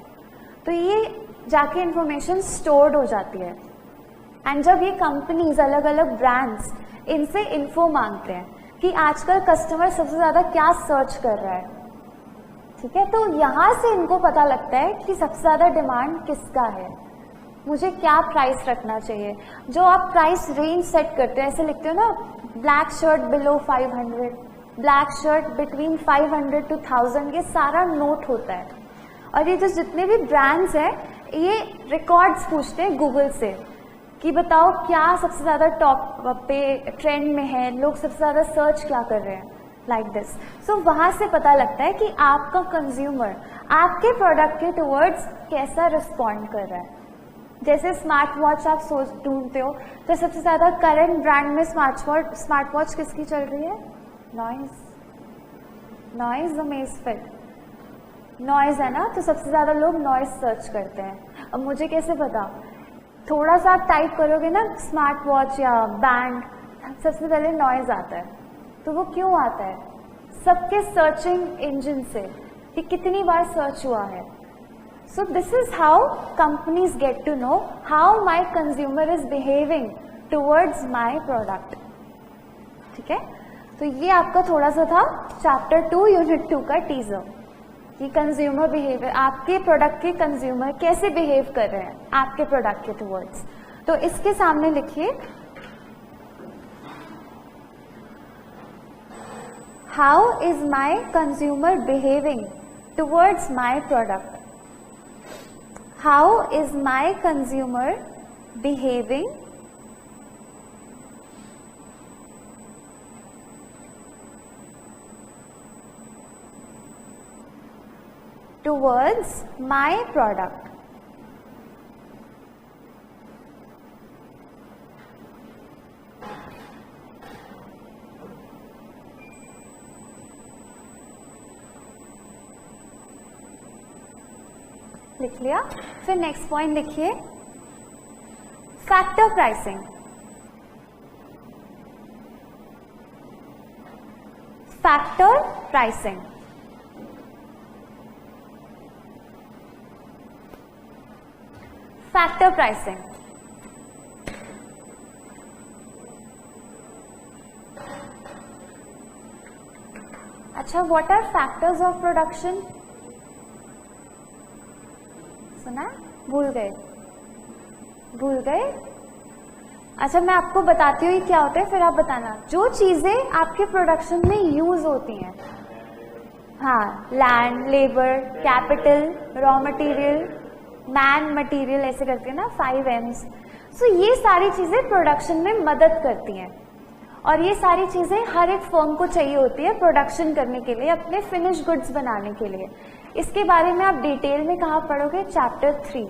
S1: तो ये जाके इंफॉर्मेशन स्टोर्ड हो जाती है। एंड जब ये कंपनीज, अलग अलग ब्रांड्स इनसे इन्फो मांगते हैं कि आजकल कस्टमर सबसे ज्यादा क्या सर्च कर रहा है, ठीक है, तो यहां से इनको पता लगता है कि सबसे ज्यादा डिमांड किसका है। मुझे क्या प्राइस रखना चाहिए। जो आप प्राइस रेंज सेट करते हो, ऐसे लिखते हो ना, black shirt below 500, black shirt between 500 to 1000, ये सारा नोट होता है। और ये जो जितने भी ब्रांड्स हैं ये रिकॉर्ड्स पूछते हैं गूगल से कि बताओ क्या सबसे ज़्यादा टॉप पे ट्रेंड में है, लोग सबसे ज़्यादा सर्च क्या कर रहे हैं, लाइक दिस। सो वहाँ से पता लगता है कि आपका कंज्यूमर आपके प्रोडक्ट के टुवर्ड्स कैसा रिस्पॉन्ड कर रहा है। जैसे स्मार्ट वॉच आप सोच ढूंढते हो तो सबसे ज़्यादा करंट ब्रांड में स्मार्ट वॉच किसकी चल रही है? नॉइज अमेज़फिट, नॉइज है ना, तो सबसे ज़्यादा लोग नॉइज सर्च करते हैं। अब मुझे कैसे पता? थोड़ा सा आप टाइप करोगे ना स्मार्ट वॉच या बैंड, सबसे पहले नॉइज आता है। तो वो क्यों आता है? सबके सर्चिंग इंजन से कि कितनी बार सर्च हुआ है। So this is how companies get to know how my consumer is behaving towards my product. ठीक है, तो ये आपका थोड़ा सा था चैप्टर 2 यूनिट 2 का टीजर कि कंज्यूमर बिहेवियर, आपके प्रोडक्ट के कंज्यूमर कैसे बिहेव कर रहे हैं आपके प्रोडक्ट के टुवर्ड्स। तो इसके सामने लिखिए, how is my consumer behaving towards my product. How is my consumer behaving towards my product। लिख लिया। फिर नेक्स्ट पॉइंट लिखिए, factor pricing. Factor pricing, factor pricing. अच्छा, what are factors of production? सुना? भूल गए? अच्छा, मैं आपको बताती हूँ क्या होता है, फिर आप बताना। जो चीजें आपके प्रोडक्शन में यूज होती हैं, हाँ, land, labour, capital, raw material, man, material, ऐसे करके ना 5 M's। सो ये सारी चीजें प्रोडक्शन में मदद करती हैं और ये सारी चीजें हर एक फर्म को चाहिए होती है प्रोडक्शन करने के लिए, अपने फिनिश गुड्स बनाने के लिए। इसके बारे में आप डिटेल में कहाँ पढ़ोगे? Chapter 3।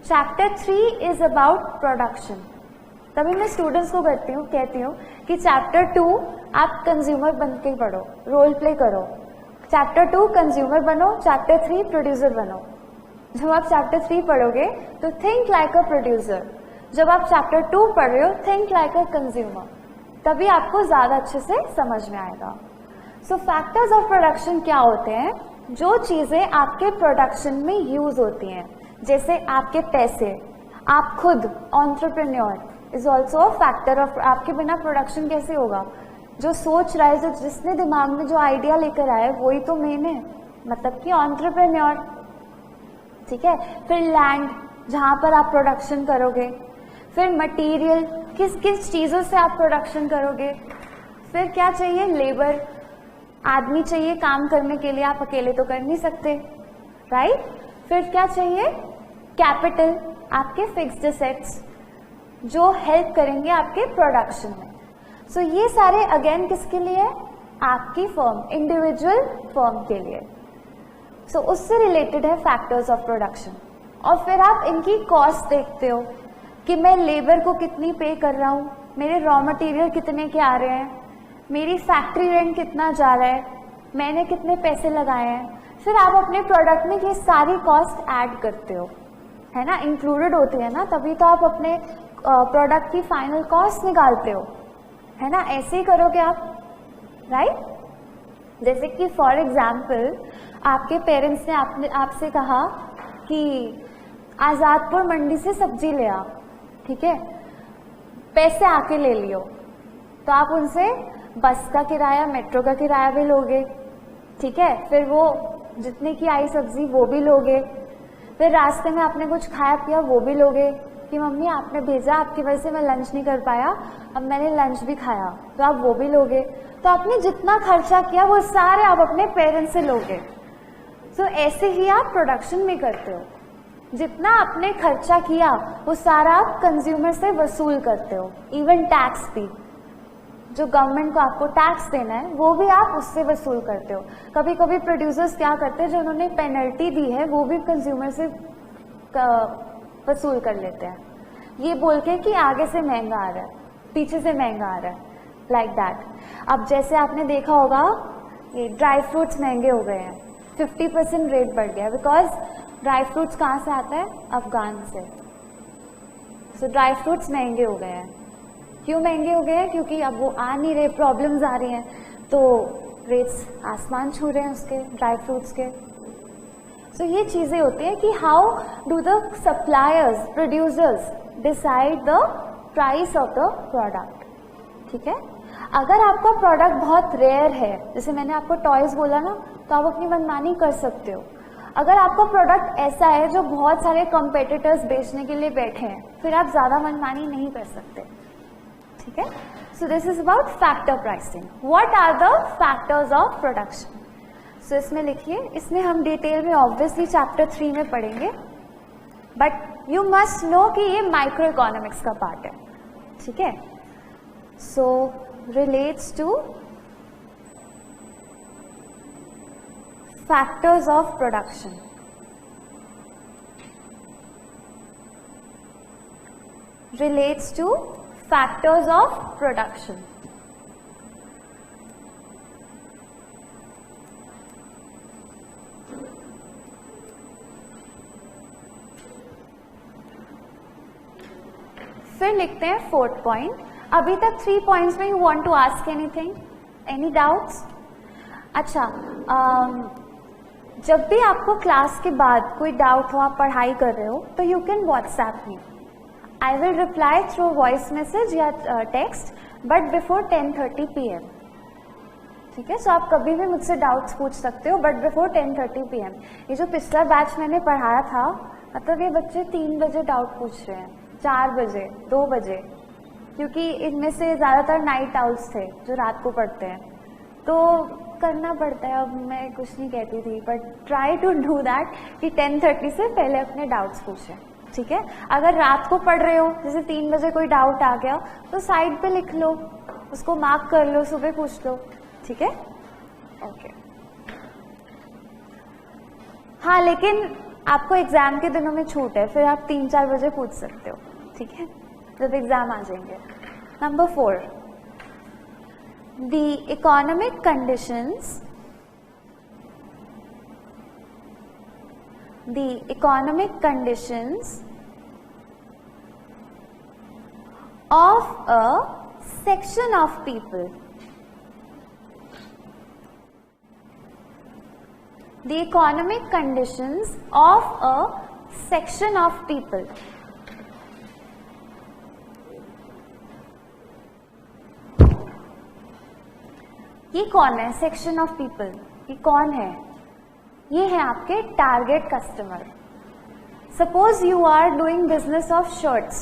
S1: Chapter 3 is about production. तभी मैं स्टूडेंट्स को कहती हूँ कि चैप्टर 2 आप कंज्यूमर बन के पढ़ो, रोल प्ले करो। चैप्टर 2 कंज्यूमर बनो, चैप्टर 3 प्रोड्यूसर बनो। जब आप चैप्टर 3 पढ़ोगे तो थिंक लाइक अ प्रोड्यूसर, जब आप चैप्टर 2 पढ़ रहे हो थिंक लाइक अ कंज्यूमर, तभी आपको ज्यादा अच्छे से समझ में आएगा। सो फैक्टर्स ऑफ प्रोडक्शन क्या होते हैं? जो चीजें आपके प्रोडक्शन में यूज होती हैं, जैसे आपके पैसे, आप खुद entrepreneur is also a factor of. आपके बिना प्रोडक्शन कैसे होगा? जो सोच रहा है, जो जिसने दिमाग में जो आइडिया लेकर आया है, वही तो मेन है, मतलब कि एंटरप्रेन्योर। ठीक है, फिर लैंड, जहां पर आप प्रोडक्शन करोगे, फिर मटेरियल, किस किस चीजों से आप प्रोडक्शन करोगे, फिर क्या चाहिए? लेबर, आदमी चाहिए काम करने के लिए, आप अकेले तो कर नहीं सकते, राइट। फिर क्या चाहिए? कैपिटल, आपके फिक्स्ड एसेट्स जो हेल्प करेंगे आपके प्रोडक्शन में। सो ये सारे अगेन किसके लिए? आपकी फर्म, इंडिविजुअल फर्म के लिए। सो उससे रिलेटेड है फैक्टर्स ऑफ प्रोडक्शन। और फिर आप इनकी कॉस्ट देखते हो कि मैं लेबर को कितनी पे कर रहा हूँ, मेरे रॉ मटेरियल कितने के आ रहे हैं, मेरी फैक्ट्री रेंट कितना जा रहा है, मैंने कितने पैसे लगाए हैं। फिर आप अपने प्रोडक्ट में ये सारी कॉस्ट ऐड करते हो, है ना, इंक्लूडेड होती है ना, तभी तो आप अपने प्रोडक्ट की फाइनल कॉस्ट निकालते हो, है ना। ऐसे ही करोगे आप, राइट। जैसे कि फॉर एग्जाम्पल आपके पेरेंट्स ने आपसे कहा कि आज़ादपुर मंडी से सब्जी ले आ, ठीक है, पैसे आके ले लियो, तो आप उनसे बस का किराया, मेट्रो का किराया भी लोगे, ठीक है। फिर वो जितने की आई सब्जी वो भी लोगे, फिर रास्ते में आपने कुछ खाया पिया वो भी लोगे कि मम्मी आपने भेजा, आपकी वजह से मैं लंच नहीं कर पाया, अब मैंने लंच भी खाया, तो आप वो भी लोगे। तो आपने जितना खर्चा किया वो सारे आप अपने पेरेंट्स से लोगे। तो ऐसे ही आप प्रोडक्शन में करते हो, जितना आपने खर्चा किया वो सारा आप कंज्यूमर से वसूल करते हो। इवन टैक्स भी, जो गवर्नमेंट को आपको टैक्स देना है वो भी आप उससे वसूल करते हो। कभी कभी प्रोड्यूसर्स क्या करते हैं, जो उन्होंने पेनल्टी दी है वो भी कंज्यूमर से वसूल कर लेते हैं, ये बोल के कि आगे से महंगा आ रहा है, पीछे से महंगा आ रहा है, लाइक दैट। अब जैसे आपने देखा होगा ये ड्राई फ्रूट्स महंगे हो गए हैं, 50% रेट बढ़ गया, बिकॉज ड्राई फ्रूट्स कहाँ से आता है, अफगान से। सो ड्राई फ्रूट्स महंगे हो गए हैं। क्यों महंगे हो गए हैं? क्योंकि अब वो आ नहीं रहे, प्रॉब्लम्स आ रही हैं, तो रेट्स आसमान छू रहे हैं उसके, ड्राई फ्रूट्स के। सो ये चीजें होती हैं कि how do the suppliers, producers decide the price of the product. ठीक है, अगर आपका प्रोडक्ट बहुत रेयर है, जैसे मैंने आपको टॉयज बोला ना, तो आप अपनी मनमानी कर सकते हो। अगर आपका प्रोडक्ट ऐसा है जो बहुत सारे कंपेटिटर्स बेचने के लिए बैठे हैं, फिर आप ज्यादा मनमानी नहीं कर सकते। ठीक है, so this is about factor pricing. What are the factors of production? So इसमें लिखिए, इसमें हम डिटेल में ऑब्वियसली चैप्टर 3 में पढ़ेंगे, बट यू मस्ट नो कि ये माइक्रो इकोनॉमिक्स का पार्ट है। ठीक है, so relates to factors of production. Relates to factors of production. फिर लिखते हैं 4th पॉइंट। अभी तक 3 पॉइंट्स में you want to ask anything, any doubts? अच्छा, जब भी आपको क्लास के बाद कोई डाउट हो, आप पढ़ाई कर रहे हो, तो you can WhatsApp me. I will reply through voice message या text, but before 10:30 PM. ठीक है, सो आप कभी भी मुझसे डाउट्स पूछ सकते हो, बट बिफोर 10:30 PM। ये जो पिछला बैच मैंने पढ़ाया था, मतलब ये बच्चे 3 बजे डाउट पूछ रहे हैं, 4 बजे, 2 बजे, क्योंकि इनमें से ज़्यादातर नाइट आउल्स थे जो रात को पढ़ते हैं, तो करना पड़ता है। अब मैं कुछ नहीं कहती थी, but try to do that कि 10:30 से पहले अपने डाउट्स पूछें। ठीक है, अगर रात को पढ़ रहे हो, जैसे 3 बजे कोई डाउट आ गया, तो साइड पे लिख लो, उसको मार्क कर लो, सुबह पूछ लो। ठीक है, ओके। हाँ, लेकिन आपको एग्जाम के दिनों में छूट है, फिर आप 3-4 बजे पूछ सकते हो। ठीक है, जब एग्जाम आ जाएंगे। Number 4, the economic conditions of a section of people. The economic conditions of a section of people. ये कौन है? सेक्शन ऑफ पीपल, ये कौन है? ये है आपके target customer. Suppose you are doing business of shirts,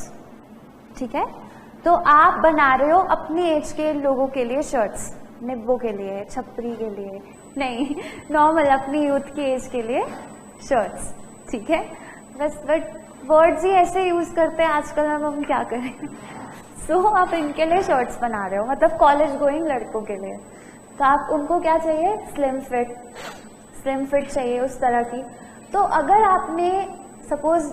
S1: ठीक है, तो आप बना रहे हो अपनी एज के लोगों के लिए शर्ट्स, निब्बों के लिए, छपरी के लिए नहीं, नॉर्मल अपनी यूथ की एज के लिए शर्ट्स। ठीक है, बस बट वर्ड्स ही ऐसे यूज करते हैं आजकल, अब हम क्या करें। सो आप इनके लिए शर्ट्स बना रहे हो, मतलब कॉलेज गोइंग लड़कों के लिए, तो आप उनको क्या चाहिए? स्लिम फिट चाहिए, उस तरह की। तो अगर आपने सपोज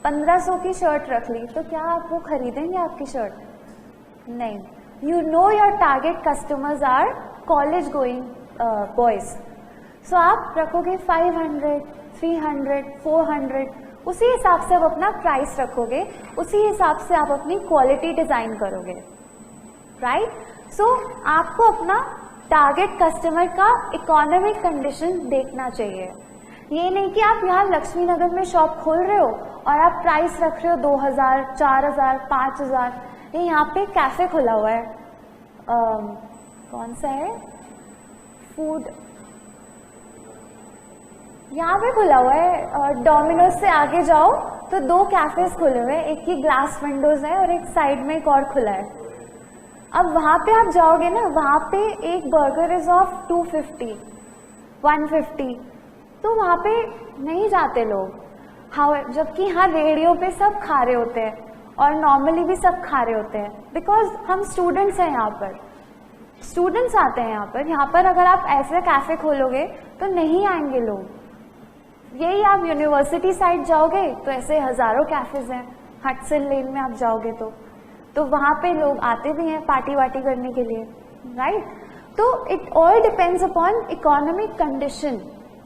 S1: 1500 की शर्ट रख ली, तो क्या आप वो खरीदेंगे आपकी शर्ट? नहीं। You know your target customers are college going boys, so आप रखोगे 500, 300, 400, उसी हिसाब से आप अपना प्राइस रखोगे, उसी हिसाब से आप अपनी क्वालिटी डिजाइन करोगे, राइट? सो आपको अपना टारगेट कस्टमर का इकोनॉमिक कंडीशन देखना चाहिए। ये नहीं कि आप यहाँ लक्ष्मी नगर में शॉप खोल रहे हो और आप प्राइस रख रहे हो 2000, 4000, 5000। ये यहाँ पे कैफे खुला हुआ है, कौन सा है, फूड यहाँ पे खुला हुआ है, डोमिनोज से आगे जाओ तो 2 कैफेज खुले हुए हैं, एक की ग्लास विंडोज है और एक साइड में एक और खुला है। अब वहाँ पे आप जाओगे ना, वहाँ पे एक बर्गर इज ऑफ 250, 150, तो वहाँ पे नहीं जाते लोग। हाँ, जबकि हाँ रेडियो पे सब खा रहे होते हैं और नॉर्मली भी सब खा रहे होते हैं, बिकॉज हम स्टूडेंट्स हैं यहाँ पर, स्टूडेंट्स आते हैं यहाँ पर। यहाँ पर अगर आप ऐसे कैफे खोलोगे तो नहीं आएंगे लोग। यही आप यूनिवर्सिटी साइड जाओगे तो ऐसे हजारों कैफेज हैं, हडसन लेन में आप जाओगे तो वहाँ पे लोग आते भी हैं पार्टी वार्टी करने के लिए, राइट। तो it all depends upon economic condition,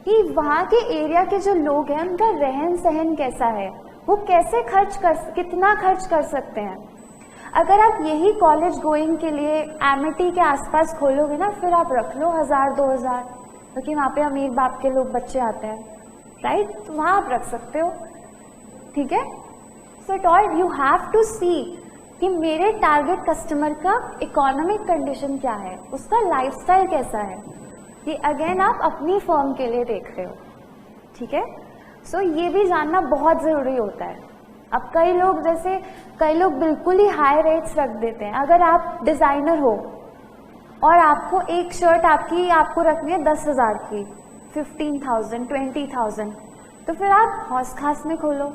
S1: कि वहाँ के एरिया के जो लोग हैं उनका रहन सहन कैसा है, वो कैसे कितना खर्च कर सकते हैं। अगर आप यही कॉलेज गोइंग के लिए एमिटी के आसपास खोलोगे ना, फिर आप रख लो 1000-2000, क्योंकि वहाँ पे अमीर बाप के लोग बच्चे आते हैं, राइट, तो वहाँ आप रख सकते हो, ठीक है। So it all you have to see कि मेरे टारगेट कस्टमर का इकोनॉमिक कंडीशन क्या है, उसका लाइफस्टाइल कैसा है। ये अगेन आप अपनी फर्म के लिए देख रहे हो, ठीक है। सो ये भी जानना बहुत ज़रूरी होता है। अब कई लोग बिल्कुल ही हाई रेट्स रख देते हैं। अगर आप डिज़ाइनर हो और आपको एक शर्ट आपको रखनी है 10,000 की, 15,000, 20,000, तो फिर आप हौस खास में खोलो,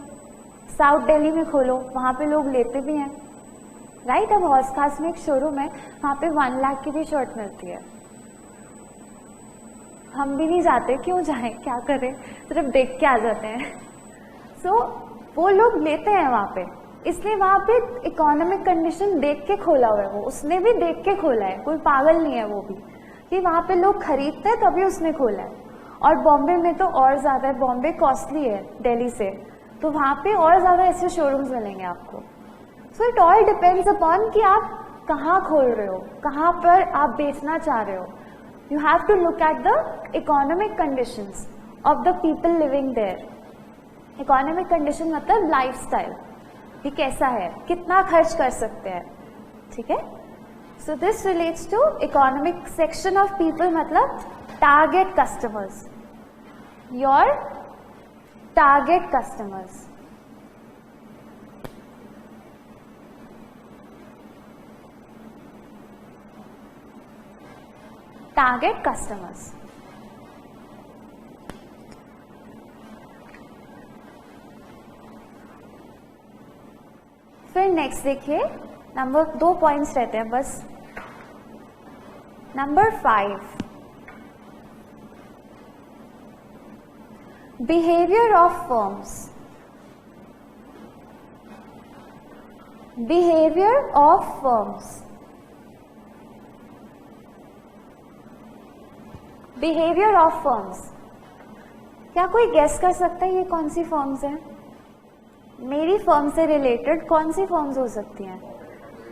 S1: साउथ दिल्ली में खोलो, वहाँ पे लोग लेते भी हैं, राइट। अब हौस खास में एक शोरूम है, वहाँ पे 1 लाख की भी शर्ट मिलती है। हम भी नहीं जाते, क्यों जाएं, क्या करें, सिर्फ देख के आ जाते हैं। सो वो लोग लेते हैं वहाँ पे, इसलिए वहाँ पे इकोनॉमिक कंडीशन देख के खोला हुआ है वो, उसने भी देख के खोला है, कोई पागल नहीं है वो भी, कि वहाँ पे लोग खरीदते हैं तभी उसने खोला है। और बॉम्बे में तो और ज़्यादा है, बॉम्बे कॉस्टली है दिल्ली से, तो वहाँ पे और ज़्यादा ऐसे शोरूम्स मिलेंगे आपको। सो इट ऑल डिपेंड्स अपॉन कि आप कहाँ खोल रहे हो, कहाँ पर आप बेचना चाह रहे हो। You have to look at the economic conditions of the people living there. Economic condition मतलब lifestyle, ये कैसा है, कितना खर्च कर सकते हैं, ठीक है। So this relates to economic section of people मतलब target customers, your target customers. Target customers. फिर नेक्स्ट देखिए, नंबर 2 पॉइंट्स रहते हैं बस। Number 5, behaviour of firms. Behaviour of firms, behaviour of firms. क्या कोई गेस कर सकता है ये कौन सी फर्म्स हैं? मेरी फर्म से रिलेटेड कौन सी फर्म्स हो सकती हैं?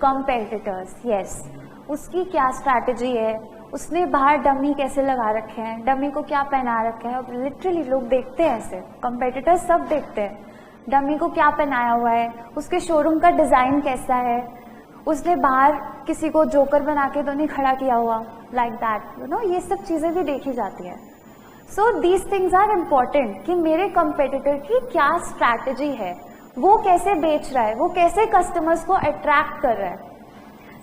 S1: Competitors, yes. उसकी क्या स्ट्रैटेजी है, उसने बाहर डमी कैसे लगा रखे हैं, डमी को क्या पहना रखा है। लिटरली लोग देखते हैं ऐसे, कॉम्पिटिटर्स सब देखते हैं डमी को क्या पहनाया हुआ है, उसके शोरूम का डिज़ाइन कैसा है, उसने बाहर किसी को जोकर बना के तो नहीं खड़ा किया हुआ, लाइक दैट, यू नो, ये सब चीज़ें भी देखी जाती है। So these things are important कि मेरे कंपेटिटर की क्या स्ट्रैटेजी है, वो कैसे बेच रहा है, वो कैसे कस्टमर्स को अट्रैक्ट कर रहा है।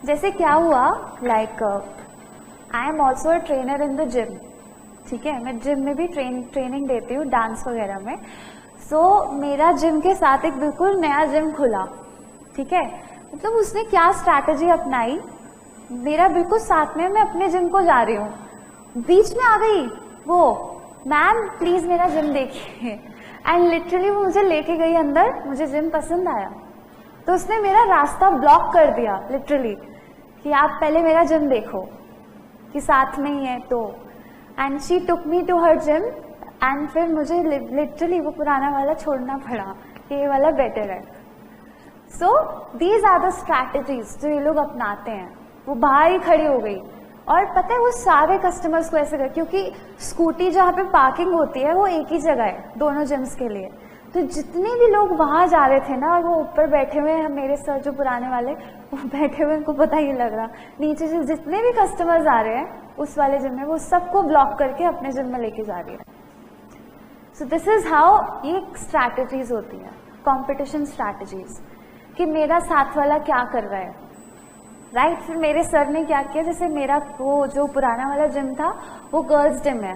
S1: जैसे क्या हुआ, like I am also a trainer in the gym, ठीक है, मैं जिम में भी ट्रेनिंग देती हूँ डांस वगैरह में। सो मेरा जिम के साथ एक बिल्कुल नया जिम खुला, ठीक है, मतलब उसने क्या स्ट्रैटेजी अपनाई, मेरा बिल्कुल साथ में, मैं अपने जिम को जा रही हूँ, बीच में आ गई वो, मैम प्लीज मेरा जिम देखिए, एंड लिटरली वो मुझे लेके गई अंदर, मुझे जिम पसंद आया, तो उसने मेरा रास्ता ब्लॉक कर दिया लिटरली, कि आप पहले मेरा जिम देखो कि साथ में ही है तो, and she took me to her gym, एंड फिर मुझे लिटरली वो पुराना वाला छोड़ना पड़ा कि ये वाला बेटर है। So these are the strategies जो ये लोग अपनाते हैं। वो बाहर ही खड़ी हो गई, और पता है वो सारे कस्टमर्स को ऐसे कर, क्योंकि स्कूटी जहाँ पे पार्किंग होती है वो एक ही जगह है दोनों जिम्स के लिए, तो जितने भी लोग वहाँ जा रहे थे ना, और वो ऊपर बैठे हुए हैं मेरे सर जो पुराने वाले, वो बैठे हुए, उनको पता ही लग रहा, नीचे से जितने भी कस्टमर्स आ रहे हैं उस वाले जिम में, वो सबको ब्लॉक करके अपने जिम में लेके जा रही है। सो दिस इज हाउ ये स्ट्रैटेजीज होती है, कंपटीशन स्ट्रैटेजीज, कि मेरा साथ वाला क्या कर रहा है, राइट। फिर मेरे सर ने क्या किया, जैसे मेरा वो जो पुराना वाला जिम था वो गर्ल्स जिम है,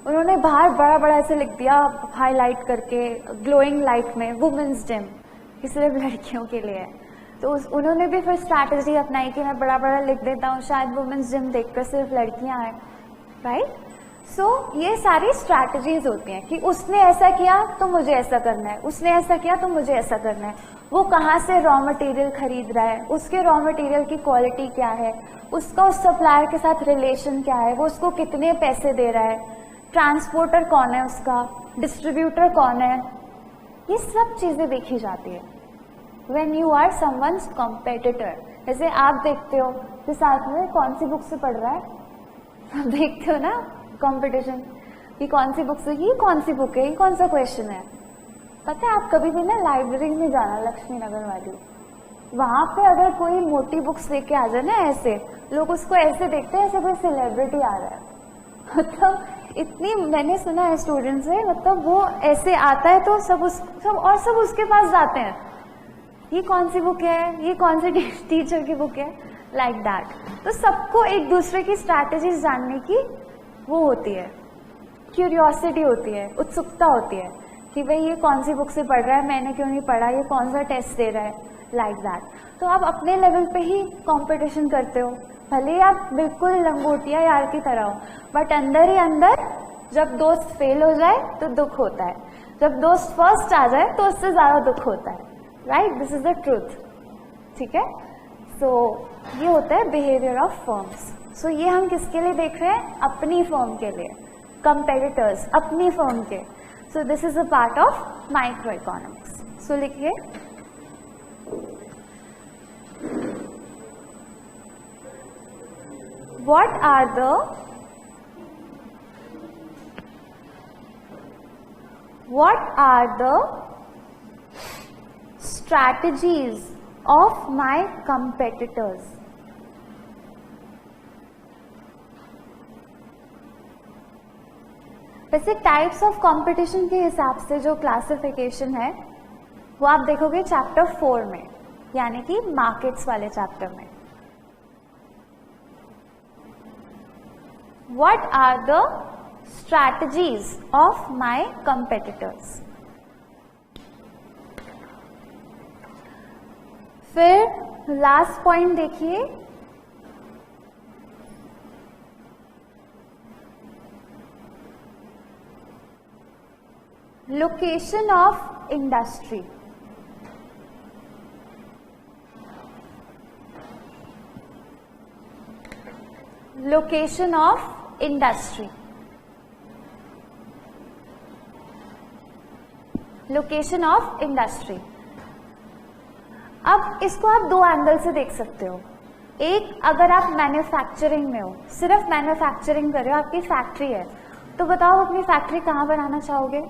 S1: उन्होंने बाहर बड़ा बड़ा ऐसे लिख दिया हाईलाइट करके ग्लोइंग लाइट में वुमेन्स जिम, कि सिर्फ लड़कियों के लिए है। तो उन्होंने भी फिर स्ट्रैटेजी अपनाई कि मैं बड़ा बड़ा लिख देता हूँ, शायद वुमेन्स जिम देखकर सिर्फ लड़कियां हैं, राइट। सो ये सारी स्ट्रैटेजीज होती हैं कि उसने ऐसा किया तो मुझे ऐसा करना है, उसने ऐसा किया तो मुझे ऐसा करना है, वो कहाँ से रॉ मटेरियल खरीद रहा है, उसके रॉ मटेरियल की क्वालिटी क्या है, उसका उस सप्लायर के साथ रिलेशन क्या है, वो उसको कितने पैसे दे रहा है, ट्रांसपोर्टर कौन है उसका, डिस्ट्रीब्यूटर कौन है, ये सब चीजें देखी जाती है when you are someone's competitor. जैसे आप देखते हो कि साथ में कौन सी बुक से पढ़ रहा है, आप देखते हो ना कंपटीशन, ये कौन सी बुक से, ये कौन सी बुक है, ये कौन सा क्वेश्चन है। पता है आप कभी भी ना लाइब्रेरी में जाना, लक्ष्मी नगर वाली, वहां पे अगर कोई मोटी बुक्स लेके आ जाए ना, ऐसे लोग उसको ऐसे देखते हैं ऐसे कोई सेलिब्रिटी आ रहा है। मतलब इतनी मैंने सुना है स्टूडेंट से, मतलब वो ऐसे आता है तो सब उसके पास जाते हैं, ये कौन सी बुक है, ये कौन सी टीचर की बुक है, लाइक दैट। तो सबको एक दूसरे की स्ट्रैटेजीज जानने की वो होती है, क्यूरियोसिटी होती है, उत्सुकता होती है कि भाई ये कौन सी बुक से पढ़ रहा है, मैंने क्यों नहीं पढ़ा, ये कौन सा टेस्ट दे रहा है, लाइक दैट। तो आप अपने लेवल पे ही कंपटीशन करते हो, भले ही आप बिल्कुल लंगोटिया यार की तरह हो, बट अंदर ही अंदर जब दोस्त फेल हो जाए तो दुख होता है, जब दोस्त फर्स्ट आ जाए तो उससे ज्यादा दुख होता है, right. This is the truth, ठीक है। सो ये होता है बिहेवियर ऑफ फर्म्स। सो ये हम किसके लिए देख रहे हैं, अपनी फर्म के लिए, कंपेटिटर्स अपनी फर्म के। So this is a part of micro economics. So लिखिए, what are the strategies of my competitors? वैसे टाइप्स ऑफ कंपटीशन के हिसाब से जो क्लासिफिकेशन है वो आप देखोगे चैप्टर 4 में, यानी कि मार्केट्स वाले चैप्टर में। What are the strategies of my competitors? फिर लास्ट पॉइंट देखिए, location of industry. Location of industry, location of industry. अब इसको आप दो एंगल से देख सकते हो। एक, अगर आप मैन्युफैक्चरिंग में हो, सिर्फ मैन्युफैक्चरिंग कर रहे हो, आपकी फैक्ट्री है, तो बताओ अपनी फैक्ट्री कहाँ बनाना चाहोगे?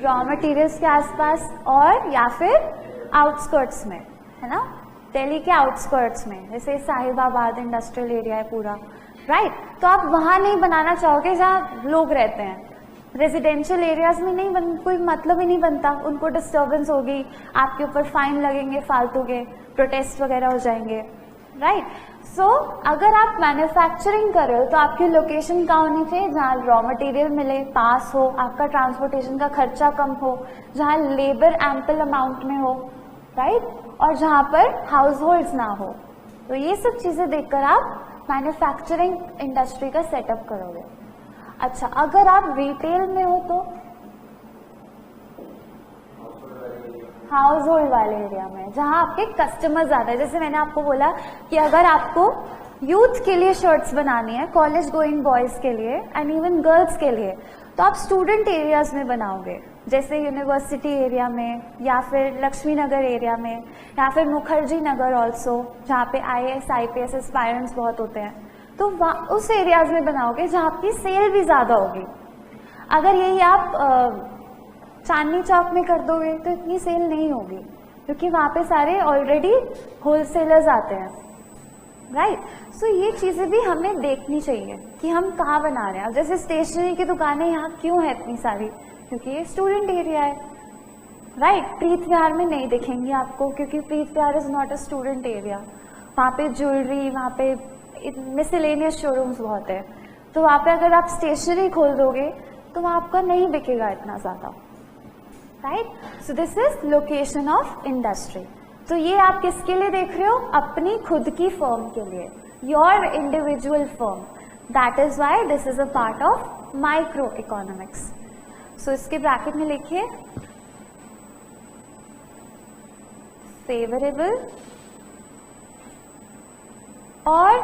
S1: रॉ मटेरियल्स के आसपास, और या फिर आउटस्कर्ट्स में, है ना, दिल्ली के आउटस्कर्ट्स में, जैसे साहिबाबाद इंडस्ट्रियल एरिया है पूरा, राइट। तो आप वहां नहीं बनाना चाहोगे जहाँ लोग रहते हैं, रेजिडेंशियल एरियाज में नहीं कोई मतलब ही नहीं बनता, उनको डिस्टर्बेंस होगी, आपके ऊपर फाइन लगेंगे फालतू के, प्रोटेस्ट वगैरह हो जाएंगे, राइट। सो अगर आप मैन्युफैक्चरिंग कर रहे हो तो आपकी लोकेशन कहाँ होनी चाहिए? जहाँ रॉ मटेरियल मिले, पास हो, आपका ट्रांसपोर्टेशन का खर्चा कम हो, जहाँ लेबर एम्पल अमाउंट में हो, राइट, और जहाँ पर हाउस होल्ड्स ना हो। तो ये सब चीजें देखकर आप मैन्युफैक्चरिंग इंडस्ट्री का सेटअप करोगे। अच्छा, अगर आप रिटेल में हो तो हाउस होल्ड वाले एरिया में, जहां आपके कस्टमर ज्यादा है। जैसे मैंने आपको बोला कि अगर आपको यूथ के लिए शर्ट्स बनानी है, कॉलेज गोइंग बॉयज के लिए एंड इवन गर्ल्स के लिए, तो आप स्टूडेंट एरियाज में बनाओगे, जैसे यूनिवर्सिटी एरिया में, या फिर लक्ष्मी नगर एरिया में, या फिर मुखर्जी नगर ऑल्सो, जहाँ पे IAS IPS एस्पायरेंट्स बहुत होते हैं, तो उस एरियाज में बनाओगे जहाँ आपकी सेल भी ज्यादा होगी। अगर यही आप चांदनी चौक में कर दोगे तो इतनी सेल नहीं होगी, क्योंकि वहां पे सारे ऑलरेडी होलसेलर्स आते हैं, राइट। सो ये चीज़ें भी हमें देखनी चाहिए कि हम कहाँ बना रहे हैं। अब जैसे स्टेशनरी की दुकानें यहाँ क्यों है इतनी सारी, क्योंकि ये स्टूडेंट एरिया है, राइट। प्रीत विहार में नहीं दिखेंगी आपको, क्योंकि Preet Vihar is not a student area. वहाँ पे ज्वेलरी, वहाँ पे मिसलेनियस शोरूम्स बहुत है, तो वहाँ पे अगर आप स्टेशनरी खोल दोगे तो वहाँ आपका नहीं बिकेगा इतना ज़्यादा, right. So this is location of industry. तो ये आप किसके लिए देख रहे हो? अपनी खुद की फर्म के लिए, your individual firm. That is why this is a part of micro economics. So इसके ब्रैकेट में लिखिए फेवरेबल और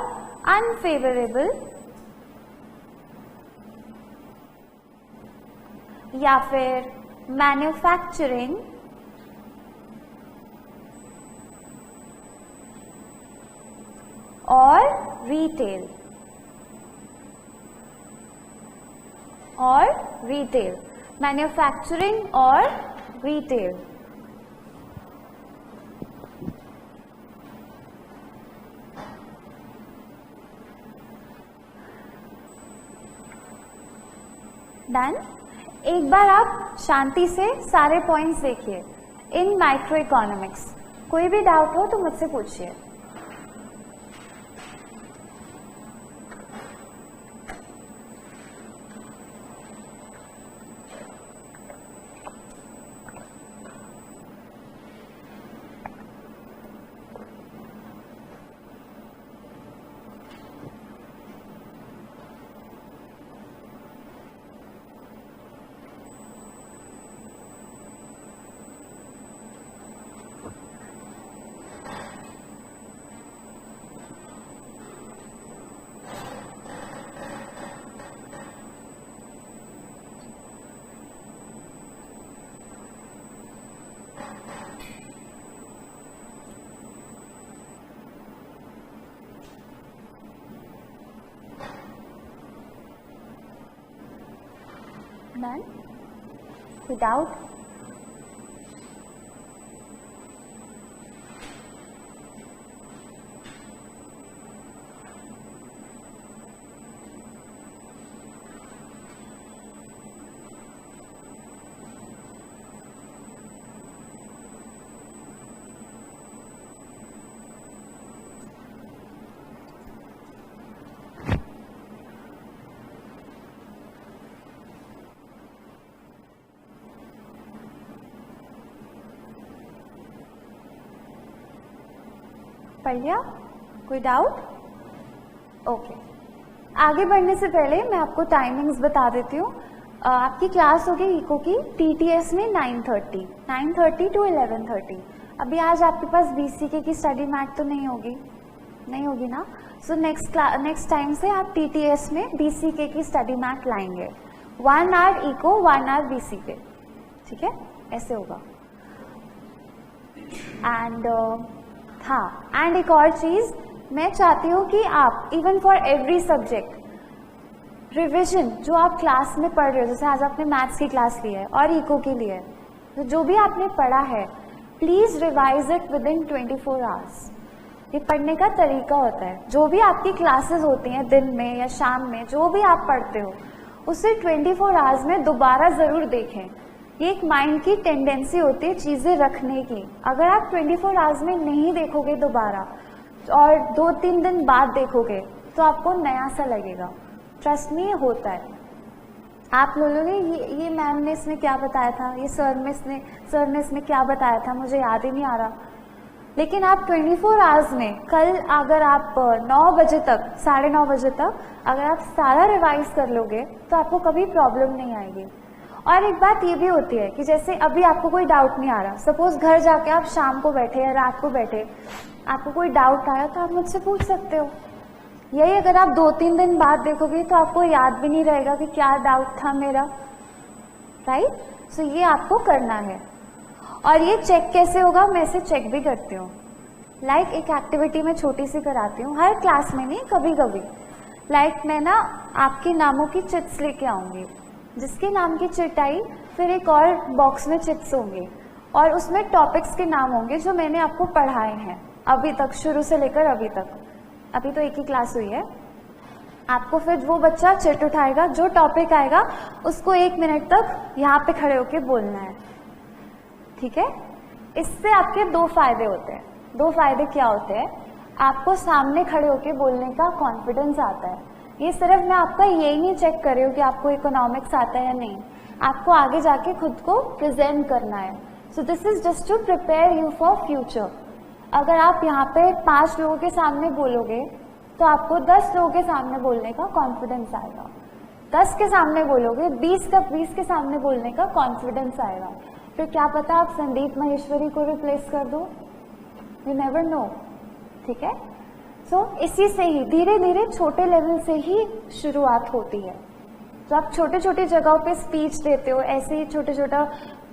S1: अनफेवरेबल, या फिर मैन्युफैक्चरिंग और रिटेल, मैन्युफैक्चरिंग और रिटेल। डन। एक बार आप शांति से सारे पॉइंट्स देखिए इन माइक्रो इकोनॉमिक्स। कोई भी डाउट हो तो मुझसे पूछिए। None? Without? पढ़ लिया? कोई डाउट? ओके। आगे बढ़ने से पहले मैं आपको टाइमिंग्स बता देती हूँ। आपकी क्लास होगी इको की टीटीएस में 9:30 टू 11:30। अभी आज आपके पास बीसीके की स्टडी मैट तो नहीं होगी ना। सो नेक्स्ट टाइम से आप टीटीएस में बीसीके की स्टडी मैट लाएंगे। 1 आवर इको 1 आवर बीसीके, ठीक है? ऐसे होगा। एंड एक और चीज मैं चाहती हूँ कि आप even for every subject revision जो आप क्लास में पढ़ रहे हो, जैसे आज आपने मैथ्स की क्लास ली है और इको की ली है, तो जो भी आपने पढ़ा है please revise it with in 24 hours. ये पढ़ने का तरीका होता है। जो भी आपकी क्लासेस होती हैं दिन में या शाम में, जो भी आप पढ़ते हो उसे 24 आवर्स में दोबारा जरूर देखें। ये एक माइंड की टेंडेंसी होती है चीजें रखने की। अगर आप 24 आवर्स में नहीं देखोगे दोबारा और 2-3 दिन बाद देखोगे तो आपको नया सा लगेगा। ट्रस्ट में ये होता है। आप लोगों ने ये मैम ने इसमें क्या बताया था, ये सर ने इसमें क्या बताया था, मुझे याद ही नहीं आ रहा। लेकिन आप 24 आवर्स में कल अगर आप 9 बजे तक 9:30 बजे तक अगर आप सारा रिवाइज कर लोगे तो आपको कभी प्रॉब्लम नहीं आएगी। और एक बात ये भी होती है कि जैसे अभी आपको कोई डाउट नहीं आ रहा, सपोज घर जाके आप शाम को बैठे या रात को बैठे, आपको कोई डाउट आया तो आप मुझसे पूछ सकते हो। यही अगर आप 2-3 दिन बाद देखोगे तो आपको याद भी नहीं रहेगा कि क्या डाउट था मेरा, राइट? सो ये आपको करना है। और ये चेक कैसे होगा, मैं इसे चेक भी करती हूँ। लाइक एक एक्टिविटी में छोटी सी कराती हूँ, हर क्लास में नहीं, कभी कभी। लाइक मैं ना आपके नामों की चिट्स लेके आऊंगी। जिसके नाम की चिट आई फिर एक और बॉक्स में चिट्स होंगे और उसमें टॉपिक्स के नाम होंगे जो मैंने आपको पढ़ाए हैं अभी तक, शुरू से लेकर अभी तक। अभी तो एक ही क्लास हुई है, आपको फिर वो बच्चा चिट उठाएगा, जो टॉपिक आएगा उसको 1 मिनट तक यहाँ पे खड़े होके बोलना है, ठीक है। इससे आपके 2 फायदे होते हैं। 2 फायदे क्या होते हैं? आपको सामने खड़े होके बोलने का कॉन्फिडेंस आता है। ये सिर्फ मैं आपका यही नहीं चेक कर रही हूँ कि आपको इकोनॉमिक्स आता है या नहीं, आपको आगे जाके खुद को प्रेजेंट करना है। So this is just to prepare you for future. अगर आप यहाँ पे 5 लोगों के सामने बोलोगे तो आपको 10 लोगों के सामने बोलने का कॉन्फिडेंस आएगा। 10 के सामने बोलोगे, 20 के सामने बोलने का कॉन्फिडेंस आएगा। फिर क्या पता आप संदीप माहेश्वरी को रिप्लेस कर दो, यू नेवर नो, ठीक है। सो इसी से ही धीरे धीरे छोटे लेवल से ही शुरुआत होती है। तो आप छोटे छोटे जगहों पे स्पीच देते हो, ऐसे ही छोटे छोटा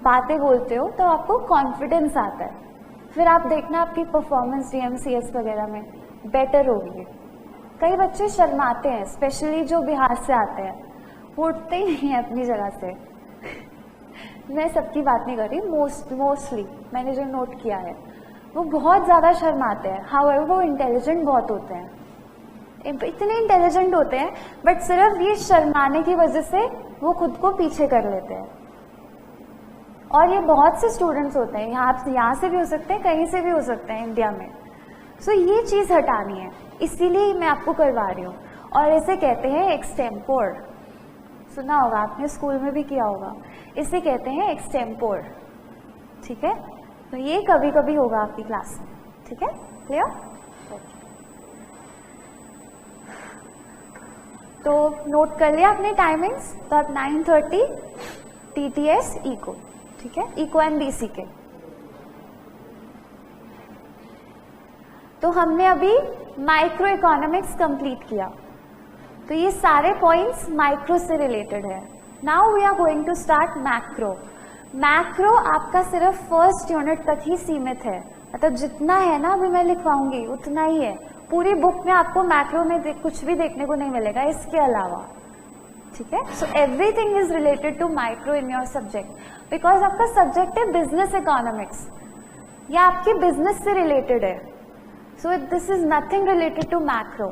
S1: बातें बोलते हो, तो आपको कॉन्फिडेंस आता है। फिर आप देखना आपकी परफॉर्मेंस DMCS वगैरह में बेटर होगी। कई बच्चे शर्माते हैं, स्पेशली जो बिहार से आते हैं, वो उठते ही नहीं है अपनी जगह से। मैं सबकी बात नहीं कर रही, मोस्टली मैंने जो नोट किया है वो बहुत ज़्यादा शर्माते हैं। हाउएवर वो इंटेलिजेंट बहुत होते हैं, इतने इंटेलिजेंट होते हैं, बट सिर्फ ये शर्माने की वजह से वो खुद को पीछे कर लेते हैं। और ये बहुत से स्टूडेंट्स होते हैं, यहाँ से भी हो सकते हैं, कहीं से भी हो सकते हैं इंडिया में। सो ये चीज़ हटानी है, इसीलिए मैं आपको करवा रही हूँ। और इसे कहते हैं एक्सटेम्पोर, सुना होगा आपने, स्कूल में भी किया होगा। इसे कहते हैं एक्सटेम्पोर, ठीक है। तो ये कभी कभी होगा आपकी क्लास में, ठीक है, क्लियर। तो नोट कर लिया आपने टाइमिंग्स। तो आप 9:30 TTS इको, ठीक है, इको एंड BC के। तो हमने अभी माइक्रो इकोनॉमिक्स कंप्लीट किया, तो ये सारे पॉइंट्स माइक्रो से रिलेटेड है। Now we are going to start macro. Macro आपका सिर्फ फर्स्ट यूनिट तक ही सीमित है, मतलब जितना है ना अभी मैं लिखवाऊंगी उतना ही है। पूरी बुक में आपको मैक्रो में कुछ भी देखने को नहीं मिलेगा इसके अलावा, ठीक है। So everything is related to micro in your subject, because आपका सब्जेक्ट है बिजनेस इकोनॉमिक्स, या आपके बिजनेस से रिलेटेड है। So this is nothing related to macro,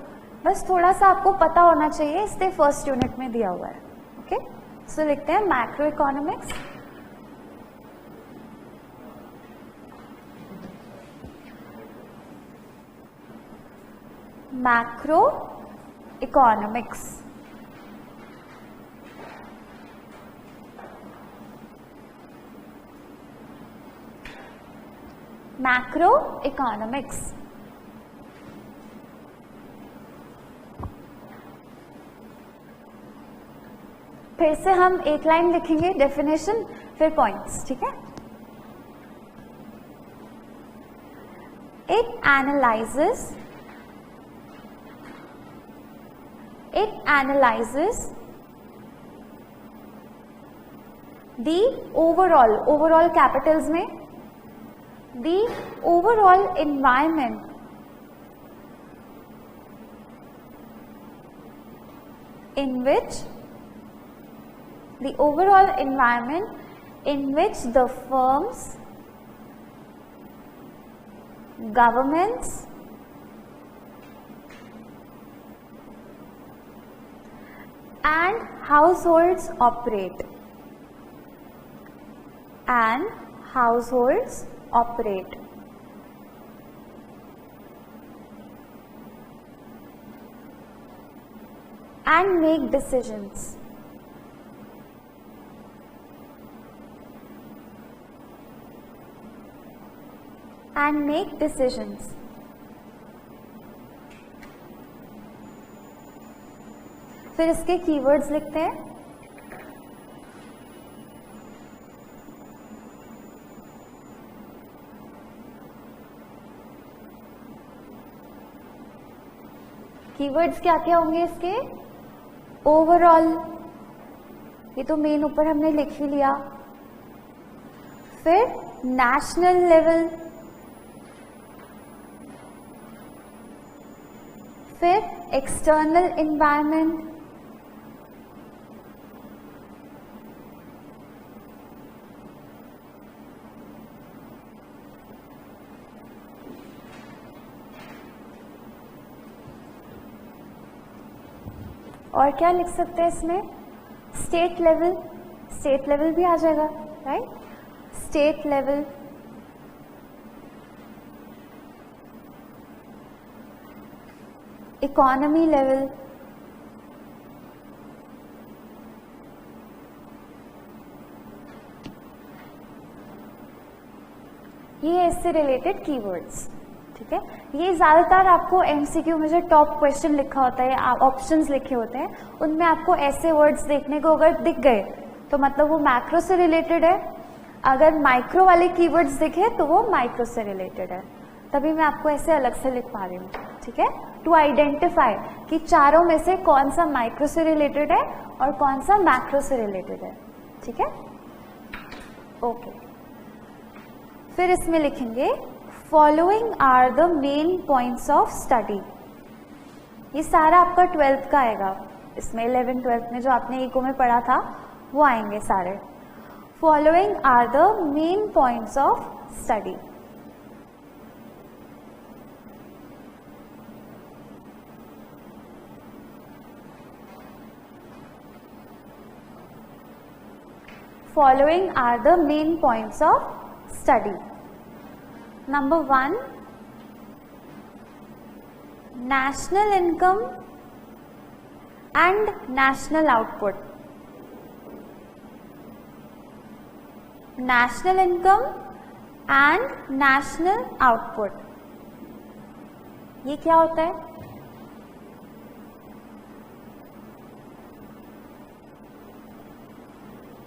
S1: बस थोड़ा सा आपको पता होना चाहिए, इसलिए फर्स्ट यूनिट में दिया हुआ है, ओके। सो लिखते हैं macro economics. Macro economics, macro economics. फिर से हम एक लाइन लिखेंगे, डेफिनेशन, फिर पॉइंट्स, ठीक है। It analyzes the overall capitals में the overall environment in which the firms, governments, and households operate. And make decisions. फिर इसके कीवर्ड्स लिखते हैं। कीवर्ड्स क्या क्या होंगे इसके? ओवरऑल, ये तो मेन ऊपर हमने लिख ही लिया। फिर नेशनल लेवल, फिर एक्सटर्नल एनवायरनमेंट, और क्या लिख सकते हैं इसमें, स्टेट लेवल, स्टेट लेवल भी आ जाएगा, right, state level, economy level, ये इससे रिलेटेड कीवर्ड्स, ठीक है। ये ज्यादातर आपको एमसीक्यू में जो टॉप क्वेश्चन लिखा होता है, ऑप्शंस लिखे होते हैं, उनमें आपको ऐसे वर्ड्स देखने को अगर दिख गए तो मतलब वो मैक्रो से रिलेटेड है, अगर माइक्रो वाले कीवर्ड्स दिखे तो वो माइक्रो से रिलेटेड है। तभी मैं आपको ऐसे अलग से लिख पा रही हूँ, ठीक है, टू आइडेंटिफाई कि चारों में से कौन सा माइक्रो से रिलेटेड है और कौन सा मैक्रो से रिलेटेड है, ठीक है, ओके। फिर इसमें लिखेंगे following are the main points of study. ये सारा आपका 12th का आएगा, इसमें 11th 12th में जो आपने इको में पढ़ा था वो आएंगे सारे। Following are the main points of study. Following are the main points of study. Number 1, national income and national output. National income and national output. ये क्या होता है?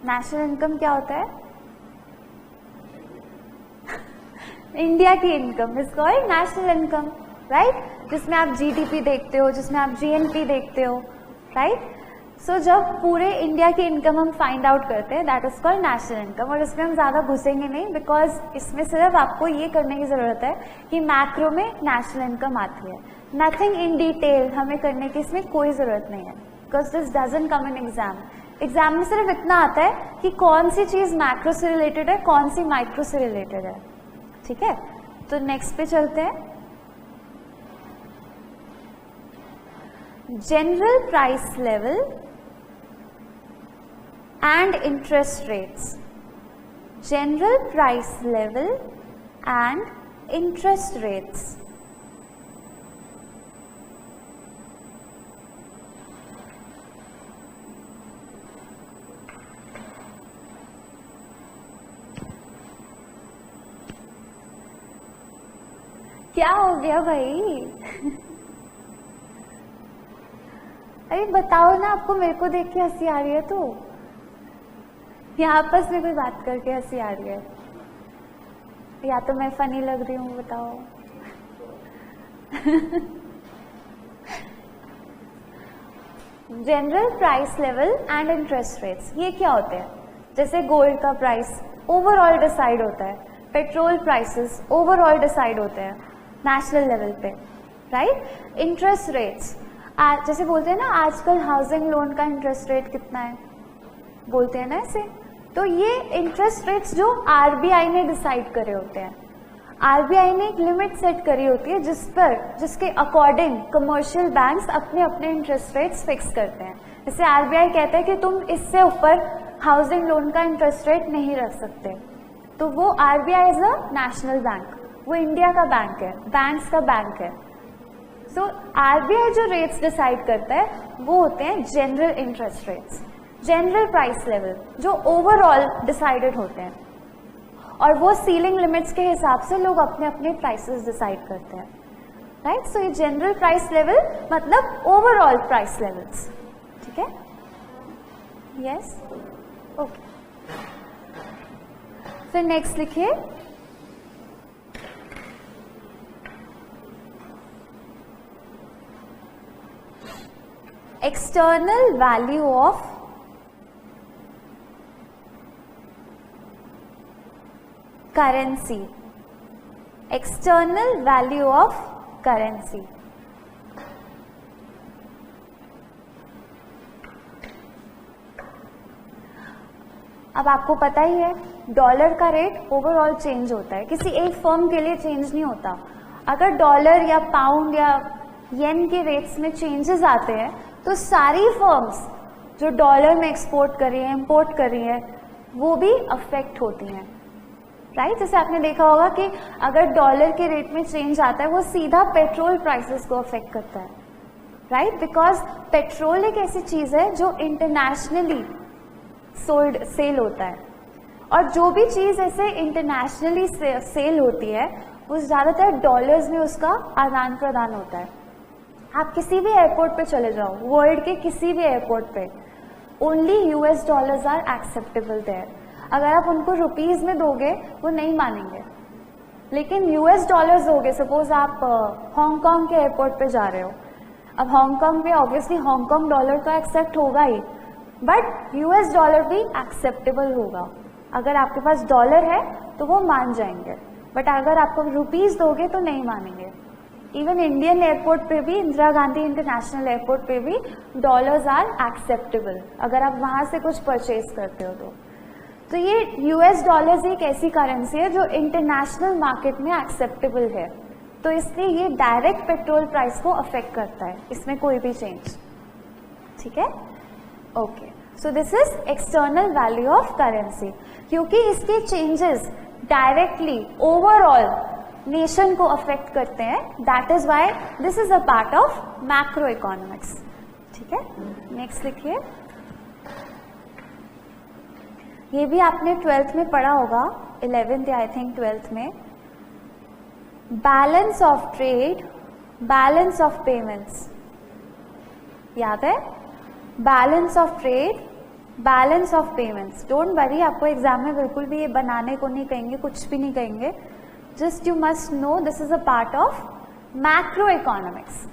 S1: नेशनल इनकम क्या होता है? इंडिया की income is called national income, right, जिसमें आप जीडीपी देखते हो, जिसमें आप जीएनपी देखते हो, राइट। सो जब पूरे इंडिया की इनकम हम फाइंड आउट करते हैं, that is called national income. और इसमें हम ज्यादा घुसेंगे नहीं, बिकॉज इसमें सिर्फ आपको ये करने की जरूरत है कि मैक्रो में नेशनल इनकम आती है, नथिंग इन डिटेल हमें करने की इसमें कोई जरूरत नहीं है, because this doesn't come in exam. Exam में सिर्फ इतना आता है कि कौन सी चीज मैक्रो से रिलेटेड है, कौन सी माइक्रो से रिलेटेड है, ठीक है। तो नेक्स्ट पे चलते हैं। General price level and interest rates. General price level and interest rates. क्या हो गया भाई? अरे बताओ ना, आपको मेरे को देख के हंसी आ रही है तो, या आपस में कोई बात करके हंसी आ रही है, या तो मैं फनी लग रही हूँ, बताओ। General price level and interest rates, ये क्या होते हैं? जैसे गोल्ड का प्राइस ओवरऑल डिसाइड होता है, पेट्रोल प्राइसेस ओवरऑल डिसाइड होते हैं नेशनल लेवल पे, राइट। इंटरेस्ट रेट्स, जैसे बोलते हैं ना आजकल हाउसिंग लोन का इंटरेस्ट रेट कितना है, बोलते हैं ना ऐसे। तो ये इंटरेस्ट रेट्स जो आरबीआई ने डिसाइड करे होते हैं, आरबीआई ने एक लिमिट सेट करी होती है जिसके अकॉर्डिंग कमर्शियल बैंक्स अपने अपने इंटरेस्ट रेट्स फिक्स करते हैं। जैसे आरबीआई कहता है कि तुम इससे ऊपर हाउसिंग लोन का इंटरेस्ट रेट नहीं रख सकते, तो वो RBI is a national bank, वो इंडिया का बैंक है, बैंक्स का बैंक है। सो आरबीआई जो रेट्स डिसाइड करता है वो होते हैं general interest rates, general price level, जो ओवरऑल डिसाइडेड होते हैं, और वो सीलिंग लिमिट्स के हिसाब से लोग अपने अपने प्राइसेस डिसाइड करते हैं, राइट। सो ये जनरल प्राइस लेवल मतलब ओवरऑल प्राइस लेवल्स, ठीक है, यस, ओके। फिर नेक्स्ट लिखिए external value of currency, external value of currency। अब आपको पता ही है डॉलर का रेट ओवरऑल चेंज होता है, किसी एक फर्म के लिए चेंज नहीं होता। अगर डॉलर या पाउंड या येन के रेट्स में चेंजेस आते हैं तो सारी फर्म्स जो डॉलर में एक्सपोर्ट कर रही है, इंपोर्ट कर रही है, वो भी अफेक्ट होती हैं, राइट? जैसे आपने देखा होगा कि अगर डॉलर के रेट में चेंज आता है वो सीधा पेट्रोल प्राइसेस को अफेक्ट करता है, राइट? बिकॉज पेट्रोल एक ऐसी चीज है जो इंटरनेशनली सेल होता है, और जो भी चीज ऐसे इंटरनेशनली सेल होती है वो ज्यादातर डॉलर्स में उसका आदान प्रदान होता है। आप किसी भी एयरपोर्ट पे चले जाओ, वर्ल्ड के किसी भी एयरपोर्ट पे, only US dollars are acceptable there. अगर आप उनको रुपीज में दोगे वो नहीं मानेंगे, लेकिन US डॉलर्स दोगे, सपोज आप हांगकांग के एयरपोर्ट पे जा रहे हो, अब हांगकांग पे ऑब्वियसली हांगकांग डॉलर तो एक्सेप्ट होगा ही, बट US डॉलर भी एक्सेप्टेबल होगा। अगर आपके पास डॉलर है तो वो मान जाएंगे, बट अगर आपको रुपीज दोगे तो नहीं मानेंगे। इवन इंडियन एयरपोर्ट पे भी, इंदिरा गांधी इंटरनेशनल एयरपोर्ट पे भी डॉलर्स आर एक्सेप्टेबल अगर आप वहां से कुछ परचेज करते हो तो ये US डॉलर्स एक ऐसी करेंसी है जो इंटरनेशनल मार्केट में एक्सेप्टेबल है, तो इसलिए ये डायरेक्ट पेट्रोल प्राइस को अफेक्ट करता है, इसमें कोई भी चेंज, ठीक है? Okay, so this is external value of currency, क्योंकि इसके चेंजेस डायरेक्टली ओवरऑल नेशन को अफेक्ट करते हैं, that is why this is a part of macro economics, ठीक है? नेक्स्ट लिखिए, ये भी आपने 12th में पढ़ा होगा, 11th या आई थिंक 12th में, balance of trade, balance of payments, याद है? Balance of trade, balance of payments. Don't worry, आपको एग्जाम में बिल्कुल भी ये बनाने को नहीं कहेंगे, कुछ भी नहीं कहेंगे, just you must know this is a part of macro economics.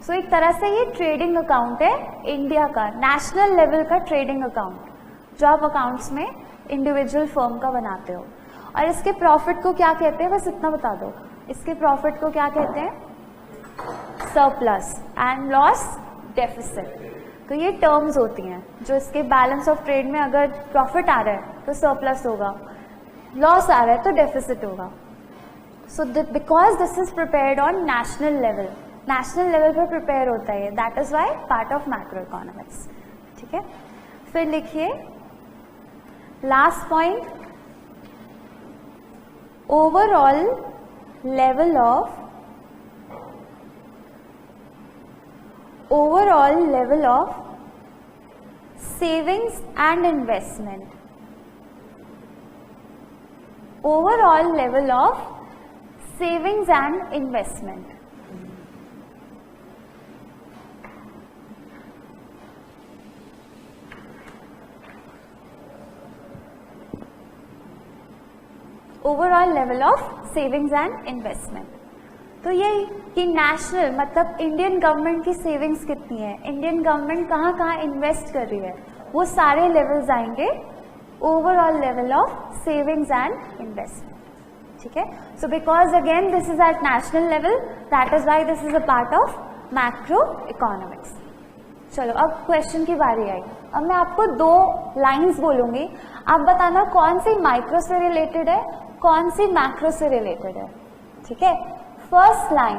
S1: So एक तरह से ये ट्रेडिंग अकाउंट है इंडिया का, नेशनल लेवल का ट्रेडिंग अकाउंट, जो आप अकाउंट्स में इंडिविजुअल फर्म का बनाते हो। और इसके प्रॉफिट को क्या कहते हैं, बस इतना बता दो, इसके प्रॉफिट को क्या कहते हैं? Surplus, and loss deficit. तो ये टर्म्स होती हैं जो इसके बैलेंस ऑफ ट्रेड में, अगर प्रॉफिट आ रहा है तो सरप्लस होगा, लॉस आ रहा है तो डेफिसिट होगा। So because this is prepared on national level, national level पर प्रिपेयर होता है, that is why part of macro economics, ठीक है? फिर लिखिए last point, overall level of savings and investment, overall level of savings and investment. Overall level of savings and investment, तो यही कि नेशनल मतलब इंडियन गवर्नमेंट की सेविंग्स कितनी है, इंडियन गवर्नमेंट कहाँ कहाँ इन्वेस्ट कर रही है, वो सारे लेवल्स आएंगे overall level of savings and investment, ठीक है? So because again this is at national level, that is why this is a part of macro economics. चलो अब क्वेश्चन की बारी आई। अब मैं आपको 2 लाइंस बोलूंगी, आप बताना कौन सी माइक्रो से रिलेटेड है, कौन सी मैक्रो से रिलेटेड है, ठीक है? फर्स्ट लाइन,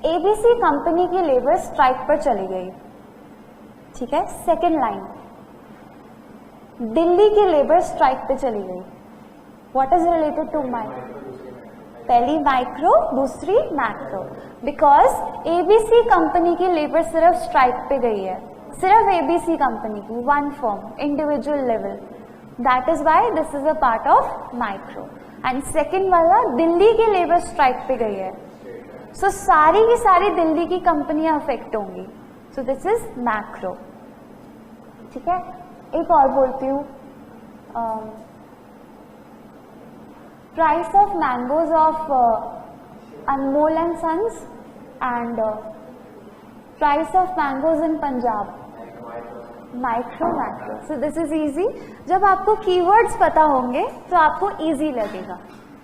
S1: एबीसी कंपनी की लेबर स्ट्राइक पर चली गई, ठीक है? सेकेंड लाइन, दिल्ली की लेबर स्ट्राइक पे चली गई, what is related to micro? पहली माइक्रो, दूसरी मैक्रो, बिकॉज एबीसी कंपनी की लेबर सिर्फ स्ट्राइक पे गई है, सिर्फ एबीसी कंपनी की, one firm, individual level, that is why this is a part of micro. And second वाला दिल्ली की लेबर स्ट्राइक पे गई है, सो सारी की सारी दिल्ली की कंपनियां अफेक्ट होंगी, सो दिस इज मैक्रो, ठीक है? एक और बोलती हूँ, price of mangoes of Anmol and sons and price of mangoes in Punjab, micro macro. So this is easy, जब आपको कीवर्ड्स पता होंगे तो आपको इजी लगेगा,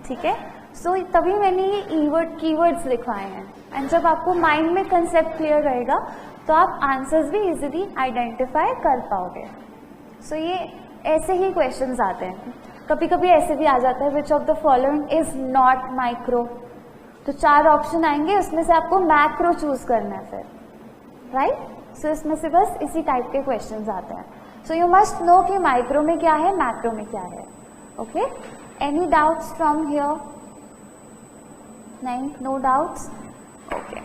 S1: ठीक है? सो तभी मैंने ये कीवर्ड्स लिखवाए हैं, एंड जब आपको माइंड में कंसेप्ट क्लियर रहेगा तो आप आंसर्स भी इजीली आइडेंटिफाई कर पाओगे। सो ये ऐसे ही क्वेश्चंस आते हैं, कभी कभी ऐसे भी आ जाता है, which of the following is not micro, तो 4 ऑप्शन आएंगे, उसमें से आपको मैक्रो चूज करना है फिर, राइट? सो इसमें से बस इसी टाइप के क्वेश्चंस आते हैं. सो यू मस्ट नो कि माइक्रो में क्या है, मैक्रो में क्या है. Okay, any doubts from here? नहीं, नो डाउट्स. ओके,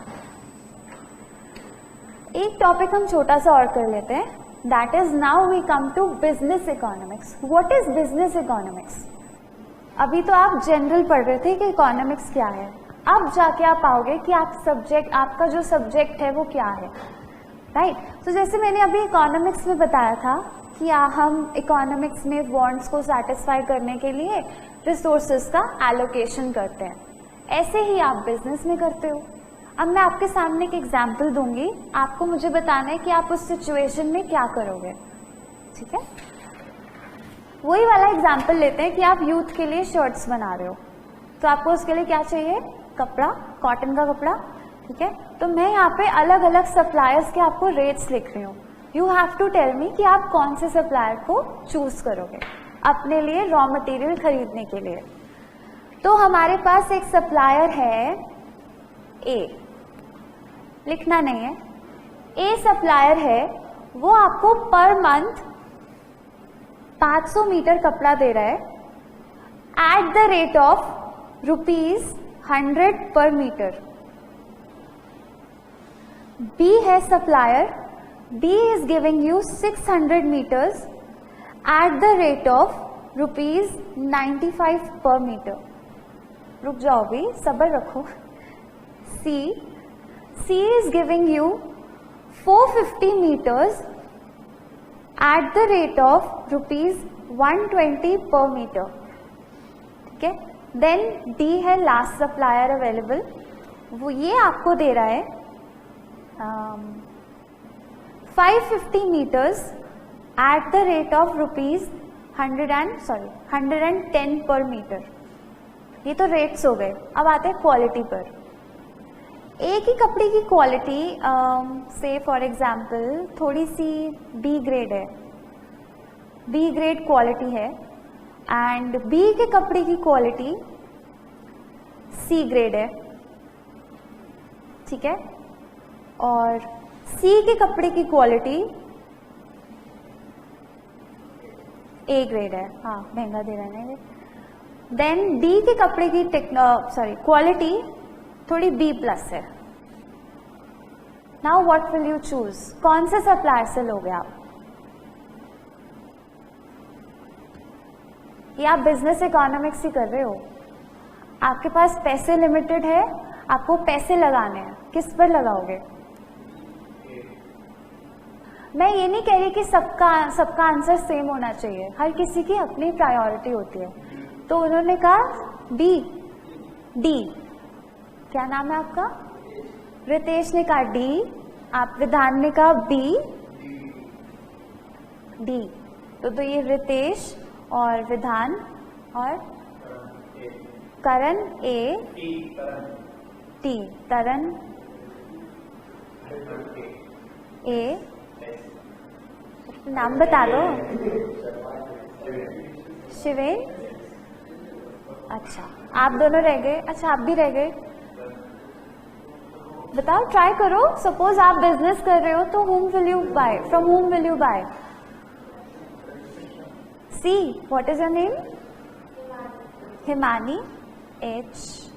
S1: एक टॉपिक हम छोटा सा और कर लेते हैं. That is now we come to business economics. What is business economics? अभी तो आप जनरल पढ़ रहे थे कि इकोनॉमिक्स क्या है. अब जाके आप पाओगे कि आपका जो सब्जेक्ट है वो क्या है, राइट? तो जैसे मैंने अभी इकोनॉमिक्स में बताया था कि हम इकोनॉमिक्स में वांट्स को सेटिस्फाई करने के लिए रिसोर्सेज का एलोकेशन करते हैं, ऐसे ही आप बिजनेस में करते हो. अब मैं आपके सामने एक एग्जाम्पल दूंगी, आपको मुझे बताना है कि आप उस सिचुएशन में क्या करोगे. ठीक है, वही वाला एग्जाम्पल लेते हैं कि आप यूथ के लिए शर्ट्स बना रहे हो. तो आपको उसके लिए क्या चाहिए? कपड़ा, कॉटन का कपड़ा. ठीक है, तो मैं यहाँ पे अलग अलग सप्लायर्स के आपको रेट्स लिख रही हूँ. You have to tell me कि आप कौन से सप्लायर को चूज करोगे अपने लिए रॉ मटेरियल खरीदने के लिए. तो हमारे पास एक सप्लायर है ए, लिखना नहीं है. ए सप्लायर है, वो आपको पर मंथ 500 मीटर कपड़ा दे रहा है eight the rate of ₹100 per metre. B है supplier, B is giving you 600 meters at the rate of ₹95 per metre. रुक जाओ भी, सब्र रखो. C is giving you 450 meters at the rate of ₹120 per meter. ठीक है, देन D है last supplier available, वो ये आपको दे रहा है 550 meters at the rate of ₹110 per meter. ये तो रेट्स हो गए. अब आते हैं क्वालिटी पर. एक ही कपड़े की क्वालिटी से फॉर एग्जाम्पल थोड़ी सी बी ग्रेड है, बी ग्रेड क्वालिटी है, एंड बी के कपड़े की क्वालिटी सी ग्रेड है. ठीक है, और सी के कपड़े की क्वालिटी ए ग्रेड है. हाँ, महंगा दे रहा है. देन डी के कपड़े की क्वालिटी थोड़ी बी प्लस है. Now what will you choose? कौन से सप्लायर से लोगे आप? ये आप बिजनेस इकोनॉमिक्स ही कर रहे हो. आपके पास पैसे लिमिटेड है, आपको पैसे लगाने हैं, किस पर लगाओगे? मैं ये नहीं कह रही कि सबका आंसर सेम होना चाहिए, हर किसी की अपनी प्रायोरिटी होती है. तो उन्होंने कहा बी, डी. क्या नाम है आपका? रितेश ने कहा डी, आप विधान ने कहा बी, डी. तो ये रितेश और विधान और करण ए, टी, तरन ए. नाम बता दो. शिवेन. अच्छा, आप दोनों रह गए. अच्छा, आप भी रह गए. बताओ, ट्राई करो. सपोज आप बिजनेस कर रहे हो तो whom will you buy? From whom will you buy? C. What is your name? Himani. H.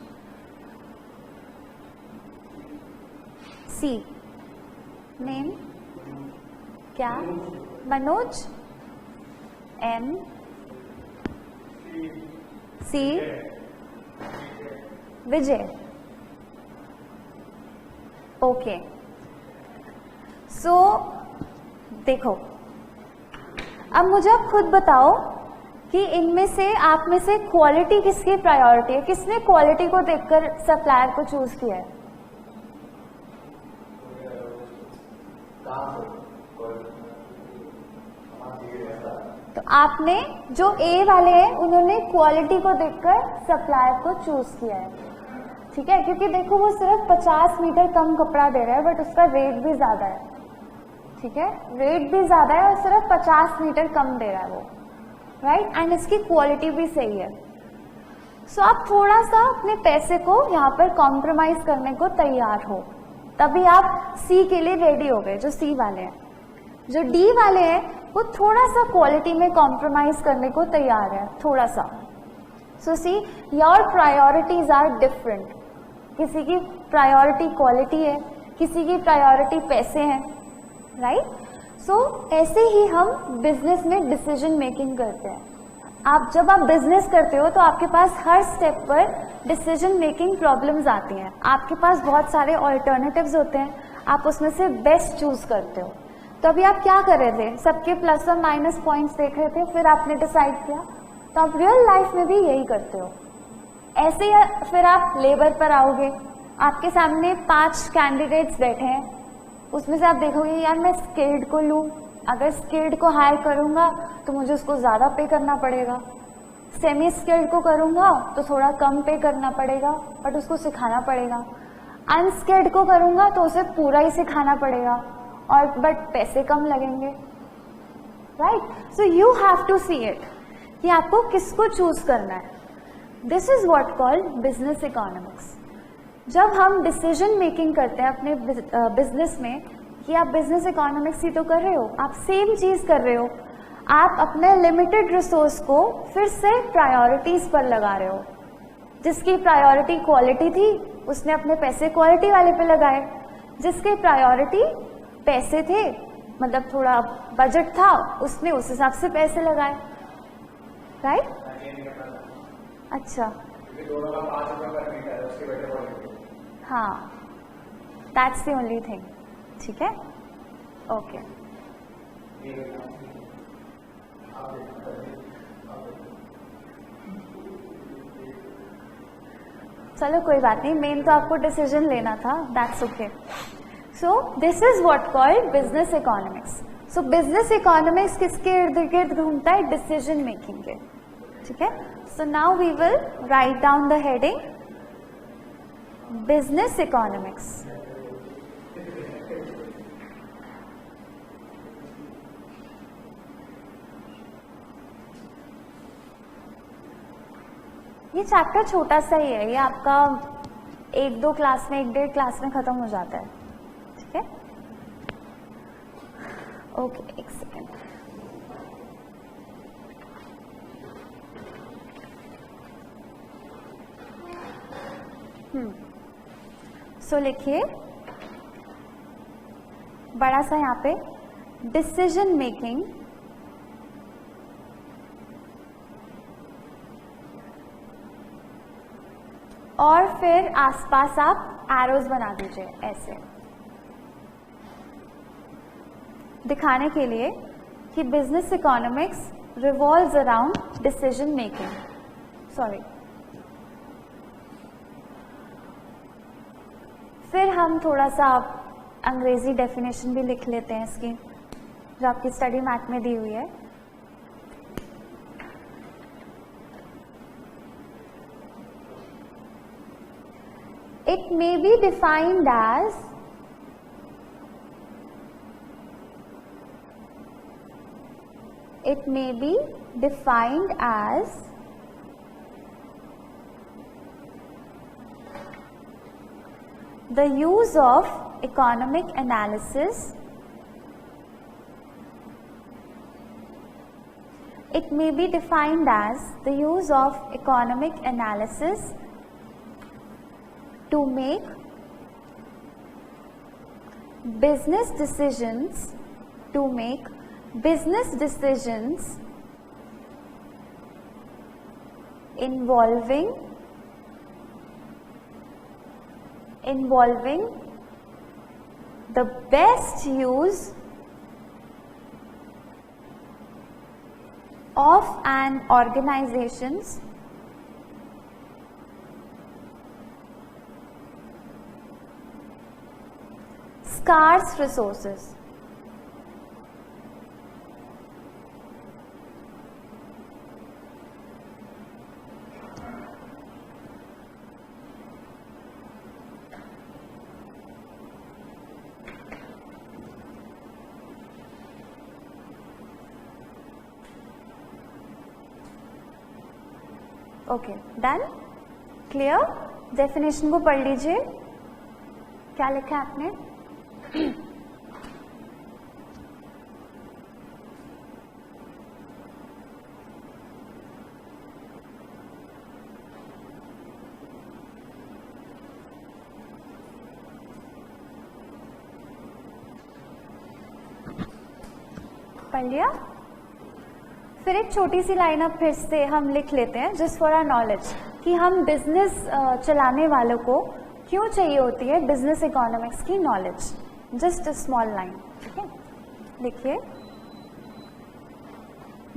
S1: C. Name? क्या? मनोज. M. C. विजय. ओके, सो देखो, अब मुझे आप खुद बताओ कि इनमें से आप में से क्वालिटी किसकी प्रायोरिटी है? किसने क्वालिटी को देखकर सप्लायर को चूज किया है? तो आपने, जो ए वाले हैं, उन्होंने क्वालिटी को देखकर सप्लायर को चूज किया है. ठीक है, क्योंकि देखो वो सिर्फ 50 मीटर कम कपड़ा दे रहा है, बट उसका रेट भी ज्यादा है. ठीक है, रेट भी ज्यादा है और सिर्फ 50 मीटर कम दे रहा है वो, राइट? एंड इसकी क्वालिटी भी सही है. सो आप थोड़ा सा अपने पैसे को यहाँ पर कॉम्प्रोमाइज करने को तैयार हो, तभी आप सी के लिए रेडी हो गए। जो सी वाले हैं, जो डी वाले हैं वो थोड़ा सा क्वालिटी में कॉम्प्रोमाइज करने को तैयार है, थोड़ा सा। So see your priorities are different. किसी की प्रायोरिटी क्वालिटी है, किसी की प्रायोरिटी पैसे हैं, राइट? सो ऐसे ही हम बिजनेस में डिसीजन मेकिंग करते हैं। जब आप बिजनेस करते हो तो आपके पास हर स्टेप पर डिसीजन मेकिंग प्रॉब्लम्स आती हैं। आपके पास बहुत सारे ऑल्टरनेटिव्स होते हैं, आप उसमें से बेस्ट चूज करते हो। तो अभी आप क्या कर रहे थे, सबके प्लस और माइनस पॉइंट्स देख रहे थे, फिर आपने डिसाइड किया। तो आप रियल लाइफ में भी यही करते हो। ऐसे ही फिर आप लेबर पर आओगे, आपके सामने 5 कैंडिडेट्स बैठे हैं, उसमें से आप देखोगे यार मैं स्किल्ड को लूँ, अगर स्किल्ड को हायर करूंगा तो मुझे उसको ज़्यादा पे करना पड़ेगा, सेमी स्किल्ड को करूंगा तो थोड़ा कम पे करना पड़ेगा बट उसको सिखाना पड़ेगा, अनस्किल्ड को करूंगा तो उसे पूरा ही सिखाना पड़ेगा और बट पैसे कम लगेंगे, right? So you have to see it कि आपको किसको चूज करना है। This is what called business economics. जब हम डिसीजन मेकिंग करते हैं अपने बिजनेस में, कि आप बिजनेस इकोनॉमिक्स ही तो कर रहे हो, आप सेम चीज कर रहे हो, आप अपने लिमिटेड रिसोर्स को फिर से प्रायोरिटीज पर लगा रहे हो। जिसकी प्रायोरिटी क्वालिटी थी उसने अपने पैसे क्वालिटी वाले पे लगाए, जिसके प्रायोरिटी पैसे थे मतलब थोड़ा बजट था उसने उस हिसाब से पैसे लगाए, राइट? अच्छा, हाँ, दैट्स द ओनली थिंग। ठीक है, ओके। चलो कोई बात नहीं, मेन तो आपको डिसीजन लेना था, that's okay. So this is what called business economics. So business economics किसके इर्द गिर्द घूमता है? डिसीजन मेकिंग के, ठीक है। So now we will write down the heading business economics. ये चैप्टर छोटा सा ही है, ये आपका 1-2 क्लास में, 1-1.5 क्लास में खत्म हो जाता है, ठीक है। ओके, एक सेकेंड। सो लिखिए बड़ा सा यहाँ पे डिसीजन मेकिंग और फिर आसपास आप एरोज बना दीजिए ऐसे, दिखाने के लिए कि business economics revolves around decision making. Sorry, फिर हम थोड़ा सा अंग्रेजी डेफिनेशन भी लिख लेते हैं इसकी, जो आपकी स्टडी मैट में दी हुई है। It may be defined as the use of economic analysis. It may be defined as the use of economic analysis to make business decisions, involving the best use of an organization's scarce resources. Okay, done, clear. Definition को पढ़ लीजिए, क्या लिखा है आपने? पढ़ लिया? फिर एक छोटी सी लाइन अब फिर से हम लिख लेते हैं, जस्ट फॉर आवर नॉलेज, कि हम बिजनेस चलाने वालों को क्यों चाहिए होती है बिजनेस इकोनॉमिक्स की knowledge. Just a small line, ठीक है, लिखिए।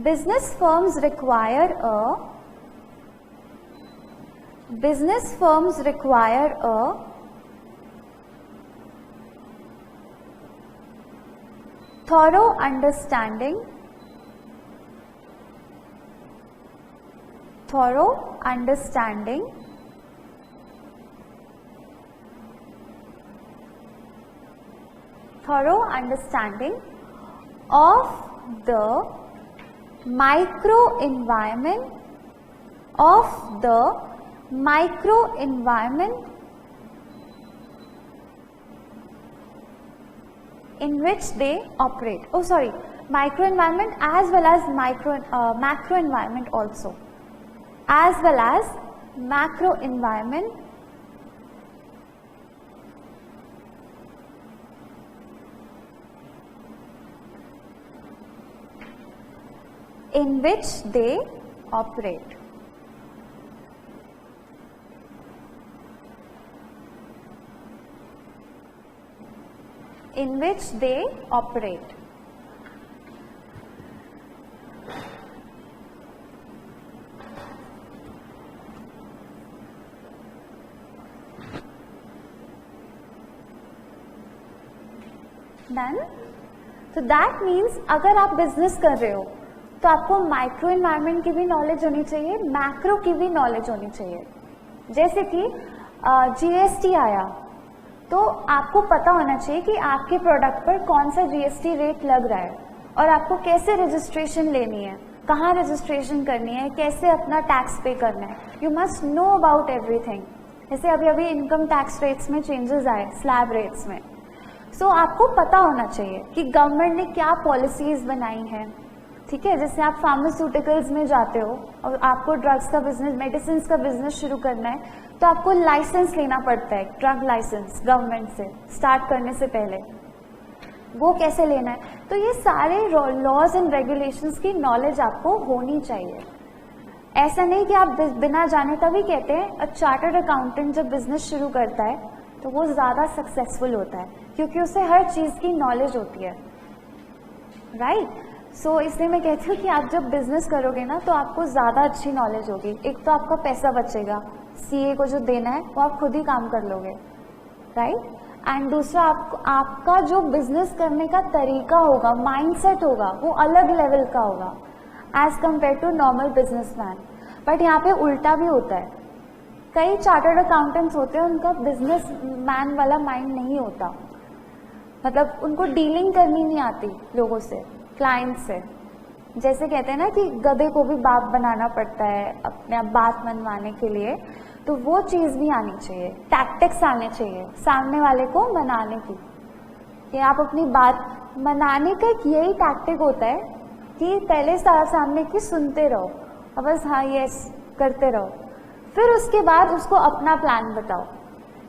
S1: Business firms require a thorough understanding of the microenvironment in which they operate. Oh sorry, microenvironment as well as macroenvironment also, as well as macroenvironment in which they operate. In which they operate. Done? So that means अगर आप business कर रहे हो तो आपको micro environment की भी knowledge होनी चाहिए, मैक्रो की भी नॉलेज होनी चाहिए। जैसे कि जीएसटी आया तो आपको पता होना चाहिए कि आपके प्रोडक्ट पर कौन सा जीएसटी रेट लग रहा है और आपको कैसे रजिस्ट्रेशन लेनी है, कहाँ रजिस्ट्रेशन करनी है, कैसे अपना टैक्स पे करना है। You must know about everything. जैसे अभी अभी इनकम टैक्स रेट्स में चेंजेस आए, स्लैब रेट्स में, सो आपको पता होना चाहिए कि गवर्नमेंट ने क्या पॉलिसीज बनाई हैं, ठीक है। जैसे आप फार्मास्यूटिकल्स में जाते हो और आपको ड्रग्स का बिजनेस, मेडिसिन का बिजनेस शुरू करना है तो आपको लाइसेंस लेना पड़ता है, ड्रग लाइसेंस गवर्नमेंट से स्टार्ट करने से पहले। वो कैसे लेना है, तो ये सारे लॉज एंड रेगुलेशंस की नॉलेज आपको होनी चाहिए। ऐसा नहीं कि आप बिना जाने, तभी कहते हैं चार्टर्ड अकाउंटेंट जब बिजनेस शुरू करता है तो वो ज़्यादा सक्सेसफुल होता है क्योंकि उसे हर चीज़ की नॉलेज होती है, राइट। सो इसलिए मैं कहती हूँ कि आप जब बिजनेस करोगे ना तो आपको ज़्यादा अच्छी नॉलेज होगी। एक तो आपका पैसा बचेगा, सीए को जो देना है वो आप खुद ही काम कर लोगे, राइट। एंड दूसरा आपका जो बिजनेस करने का तरीका होगा, माइंडसेट होगा, वो अलग लेवल का होगा as compare to normal businessman. But यहाँ पे उल्टा भी होता है, कई चार्टर्ड अकाउंटेंट्स होते हैं उनका बिजनेस मैन वाला माइंड नहीं होता, मतलब उनको डीलिंग करनी नहीं आती लोगों से, क्लाइंट से। जैसे कहते हैं ना कि गधे को भी बाप बनाना पड़ता है अपने आप बात मनवाने के लिए, तो वो चीज़ भी आनी चाहिए, टैक्टिक्स आने चाहिए सामने वाले को मनाने की, कि आप अपनी बात मनाने का एक यही टैक्टिक होता है कि पहले सामने की सुनते रहो और बस हाँ यस करते रहो, फिर उसके बाद उसको अपना प्लान बताओ।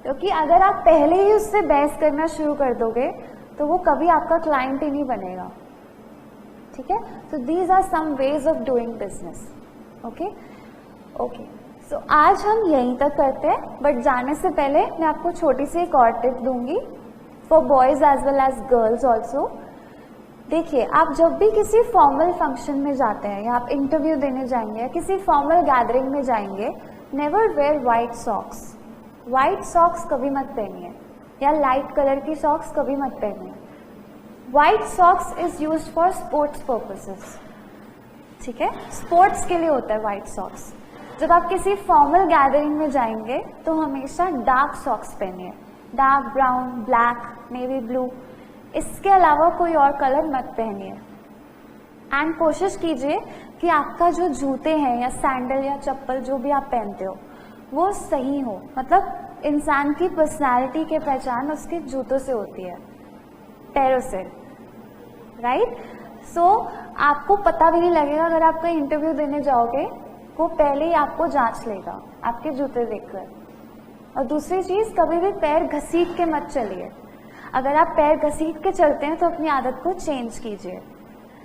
S1: क्योंकि अगर आप पहले ही उससे बहस करना शुरू कर दोगे तो वो कभी आपका क्लाइंट ही नहीं बनेगा, ठीक है। So these are some ways of doing business, okay okay. So आज हम यहीं तक करते हैं, बट जाने से पहले मैं आपको छोटी सी एक और टिप दूंगी for boys as well as girls also. देखिए, आप जब भी किसी फॉर्मल फंक्शन में जाते हैं या आप इंटरव्यू देने जाएंगे या किसी फॉर्मल गैदरिंग में जाएंगे, never wear white socks. White socks कभी मत पहनिए या लाइट कलर की सॉक्स कभी मत पहनिए। White socks is used for sports purposes, ठीक है, स्पोर्ट्स के लिए होता है वाइट सॉक्स। जब आप किसी फॉर्मल गैदरिंग में जाएंगे तो हमेशा डार्क सॉक्स पहनिए, dark brown, black, navy blue, इसके अलावा कोई और कलर मत पहनिए। एंड कोशिश कीजिए कि आपका जो जूते हैं या सैंडल या चप्पल जो भी आप पहनते हो वो सही हो। मतलब इंसान की पर्सनालिटी की पहचान उसके जूतों से होती है, पैरों से, राइट? सो आपको पता भी नहीं लगेगा अगर आप कोई इंटरव्यू देने जाओगे, वो पहले ही आपको जांच लेगा आपके जूते देखकर। और दूसरी चीज, कभी भी पैर घसीट के मत चलिए। अगर आप पैर घसीट के चलते हैं तो अपनी आदत को चेंज कीजिए,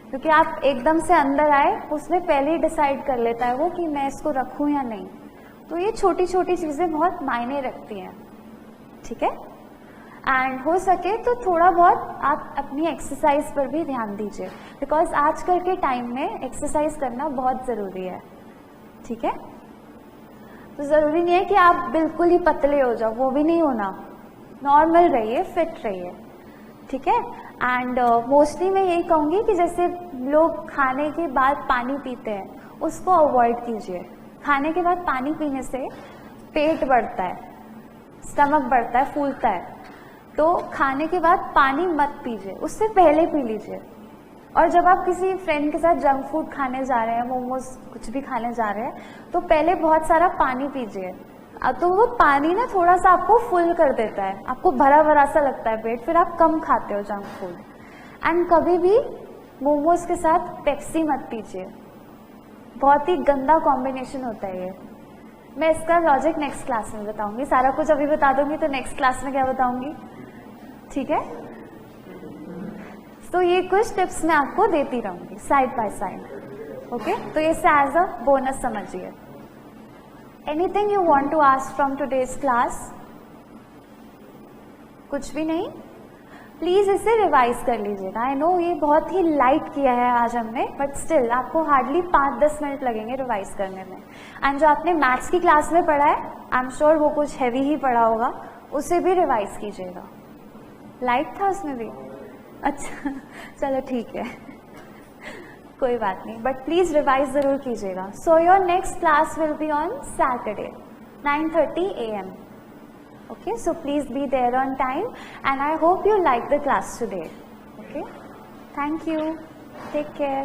S1: क्योंकि आप एकदम से अंदर आए, उसने पहले ही डिसाइड कर लेता है वो कि मैं इसको रखूं या नहीं। तो ये छोटी छोटी चीजें बहुत मायने रखती हैं, ठीक है? एंड हो सके तो थोड़ा बहुत आप अपनी एक्सरसाइज पर भी ध्यान दीजिए, बिकॉज आजकल के टाइम में एक्सरसाइज करना बहुत ज़रूरी है, ठीक है? तो ज़रूरी नहीं है कि आप बिल्कुल ही पतले हो जाओ, वो भी नहीं होना, नॉर्मल रहिए, फिट रहिए, ठीक है? एंड मोस्टली मैं यही कहूँगी कि जैसे लोग खाने के बाद पानी पीते हैं, उसको अवॉइड कीजिए। खाने के बाद पानी पीने से पेट बढ़ता है, स्टमक बढ़ता है, फूलता है, तो खाने के बाद पानी मत पीजिए, उससे पहले पी लीजिए। और जब आप किसी फ्रेंड के साथ जंक फूड खाने जा रहे हैं, मोमोज कुछ भी खाने जा रहे हैं, तो पहले बहुत सारा पानी पीजिए। तो वो पानी ना थोड़ा सा आपको फुल कर देता है, आपको भरा भरा सा लगता है पेट, फिर आप कम खाते हो जंक फूड। एंड कभी भी मोमोज के साथ पेप्सी मत पीजिए, बहुत ही गंदा कॉम्बिनेशन होता है ये। मैं इसका लॉजिक नेक्स्ट क्लास में बताऊंगी, सारा कुछ अभी बता दूंगी तो नेक्स्ट क्लास में क्या बताऊंगी, ठीक है? तो ये कुछ टिप्स मैं आपको देती रहूंगी साइड बाय साइड, ओके? तो ये एज अ बोनस समझिए। Anything you want to ask from today's class? कुछ भी नहीं? प्लीज इसे रिवाइज कर लीजिएगा। आई नो ये बहुत ही लाइट किया है आज हमने, बट स्टिल आपको हार्डली 5-10 मिनट लगेंगे रिवाइज करने में। एंड जो आपने मैथ्स की क्लास में पढ़ा है, आई एम श्योर वो कुछ हैवी ही पढ़ा होगा, उसे भी रिवाइज कीजिएगा। लाइट था उसमें भी? अच्छा चलो ठीक है कोई बात नहीं, बट प्लीज रिवाइज जरूर कीजिएगा। So your next class will be on Saturday 9:30 AM. Okay, so please be there on time, and I hope you like the class today. Okay, thank you, take care.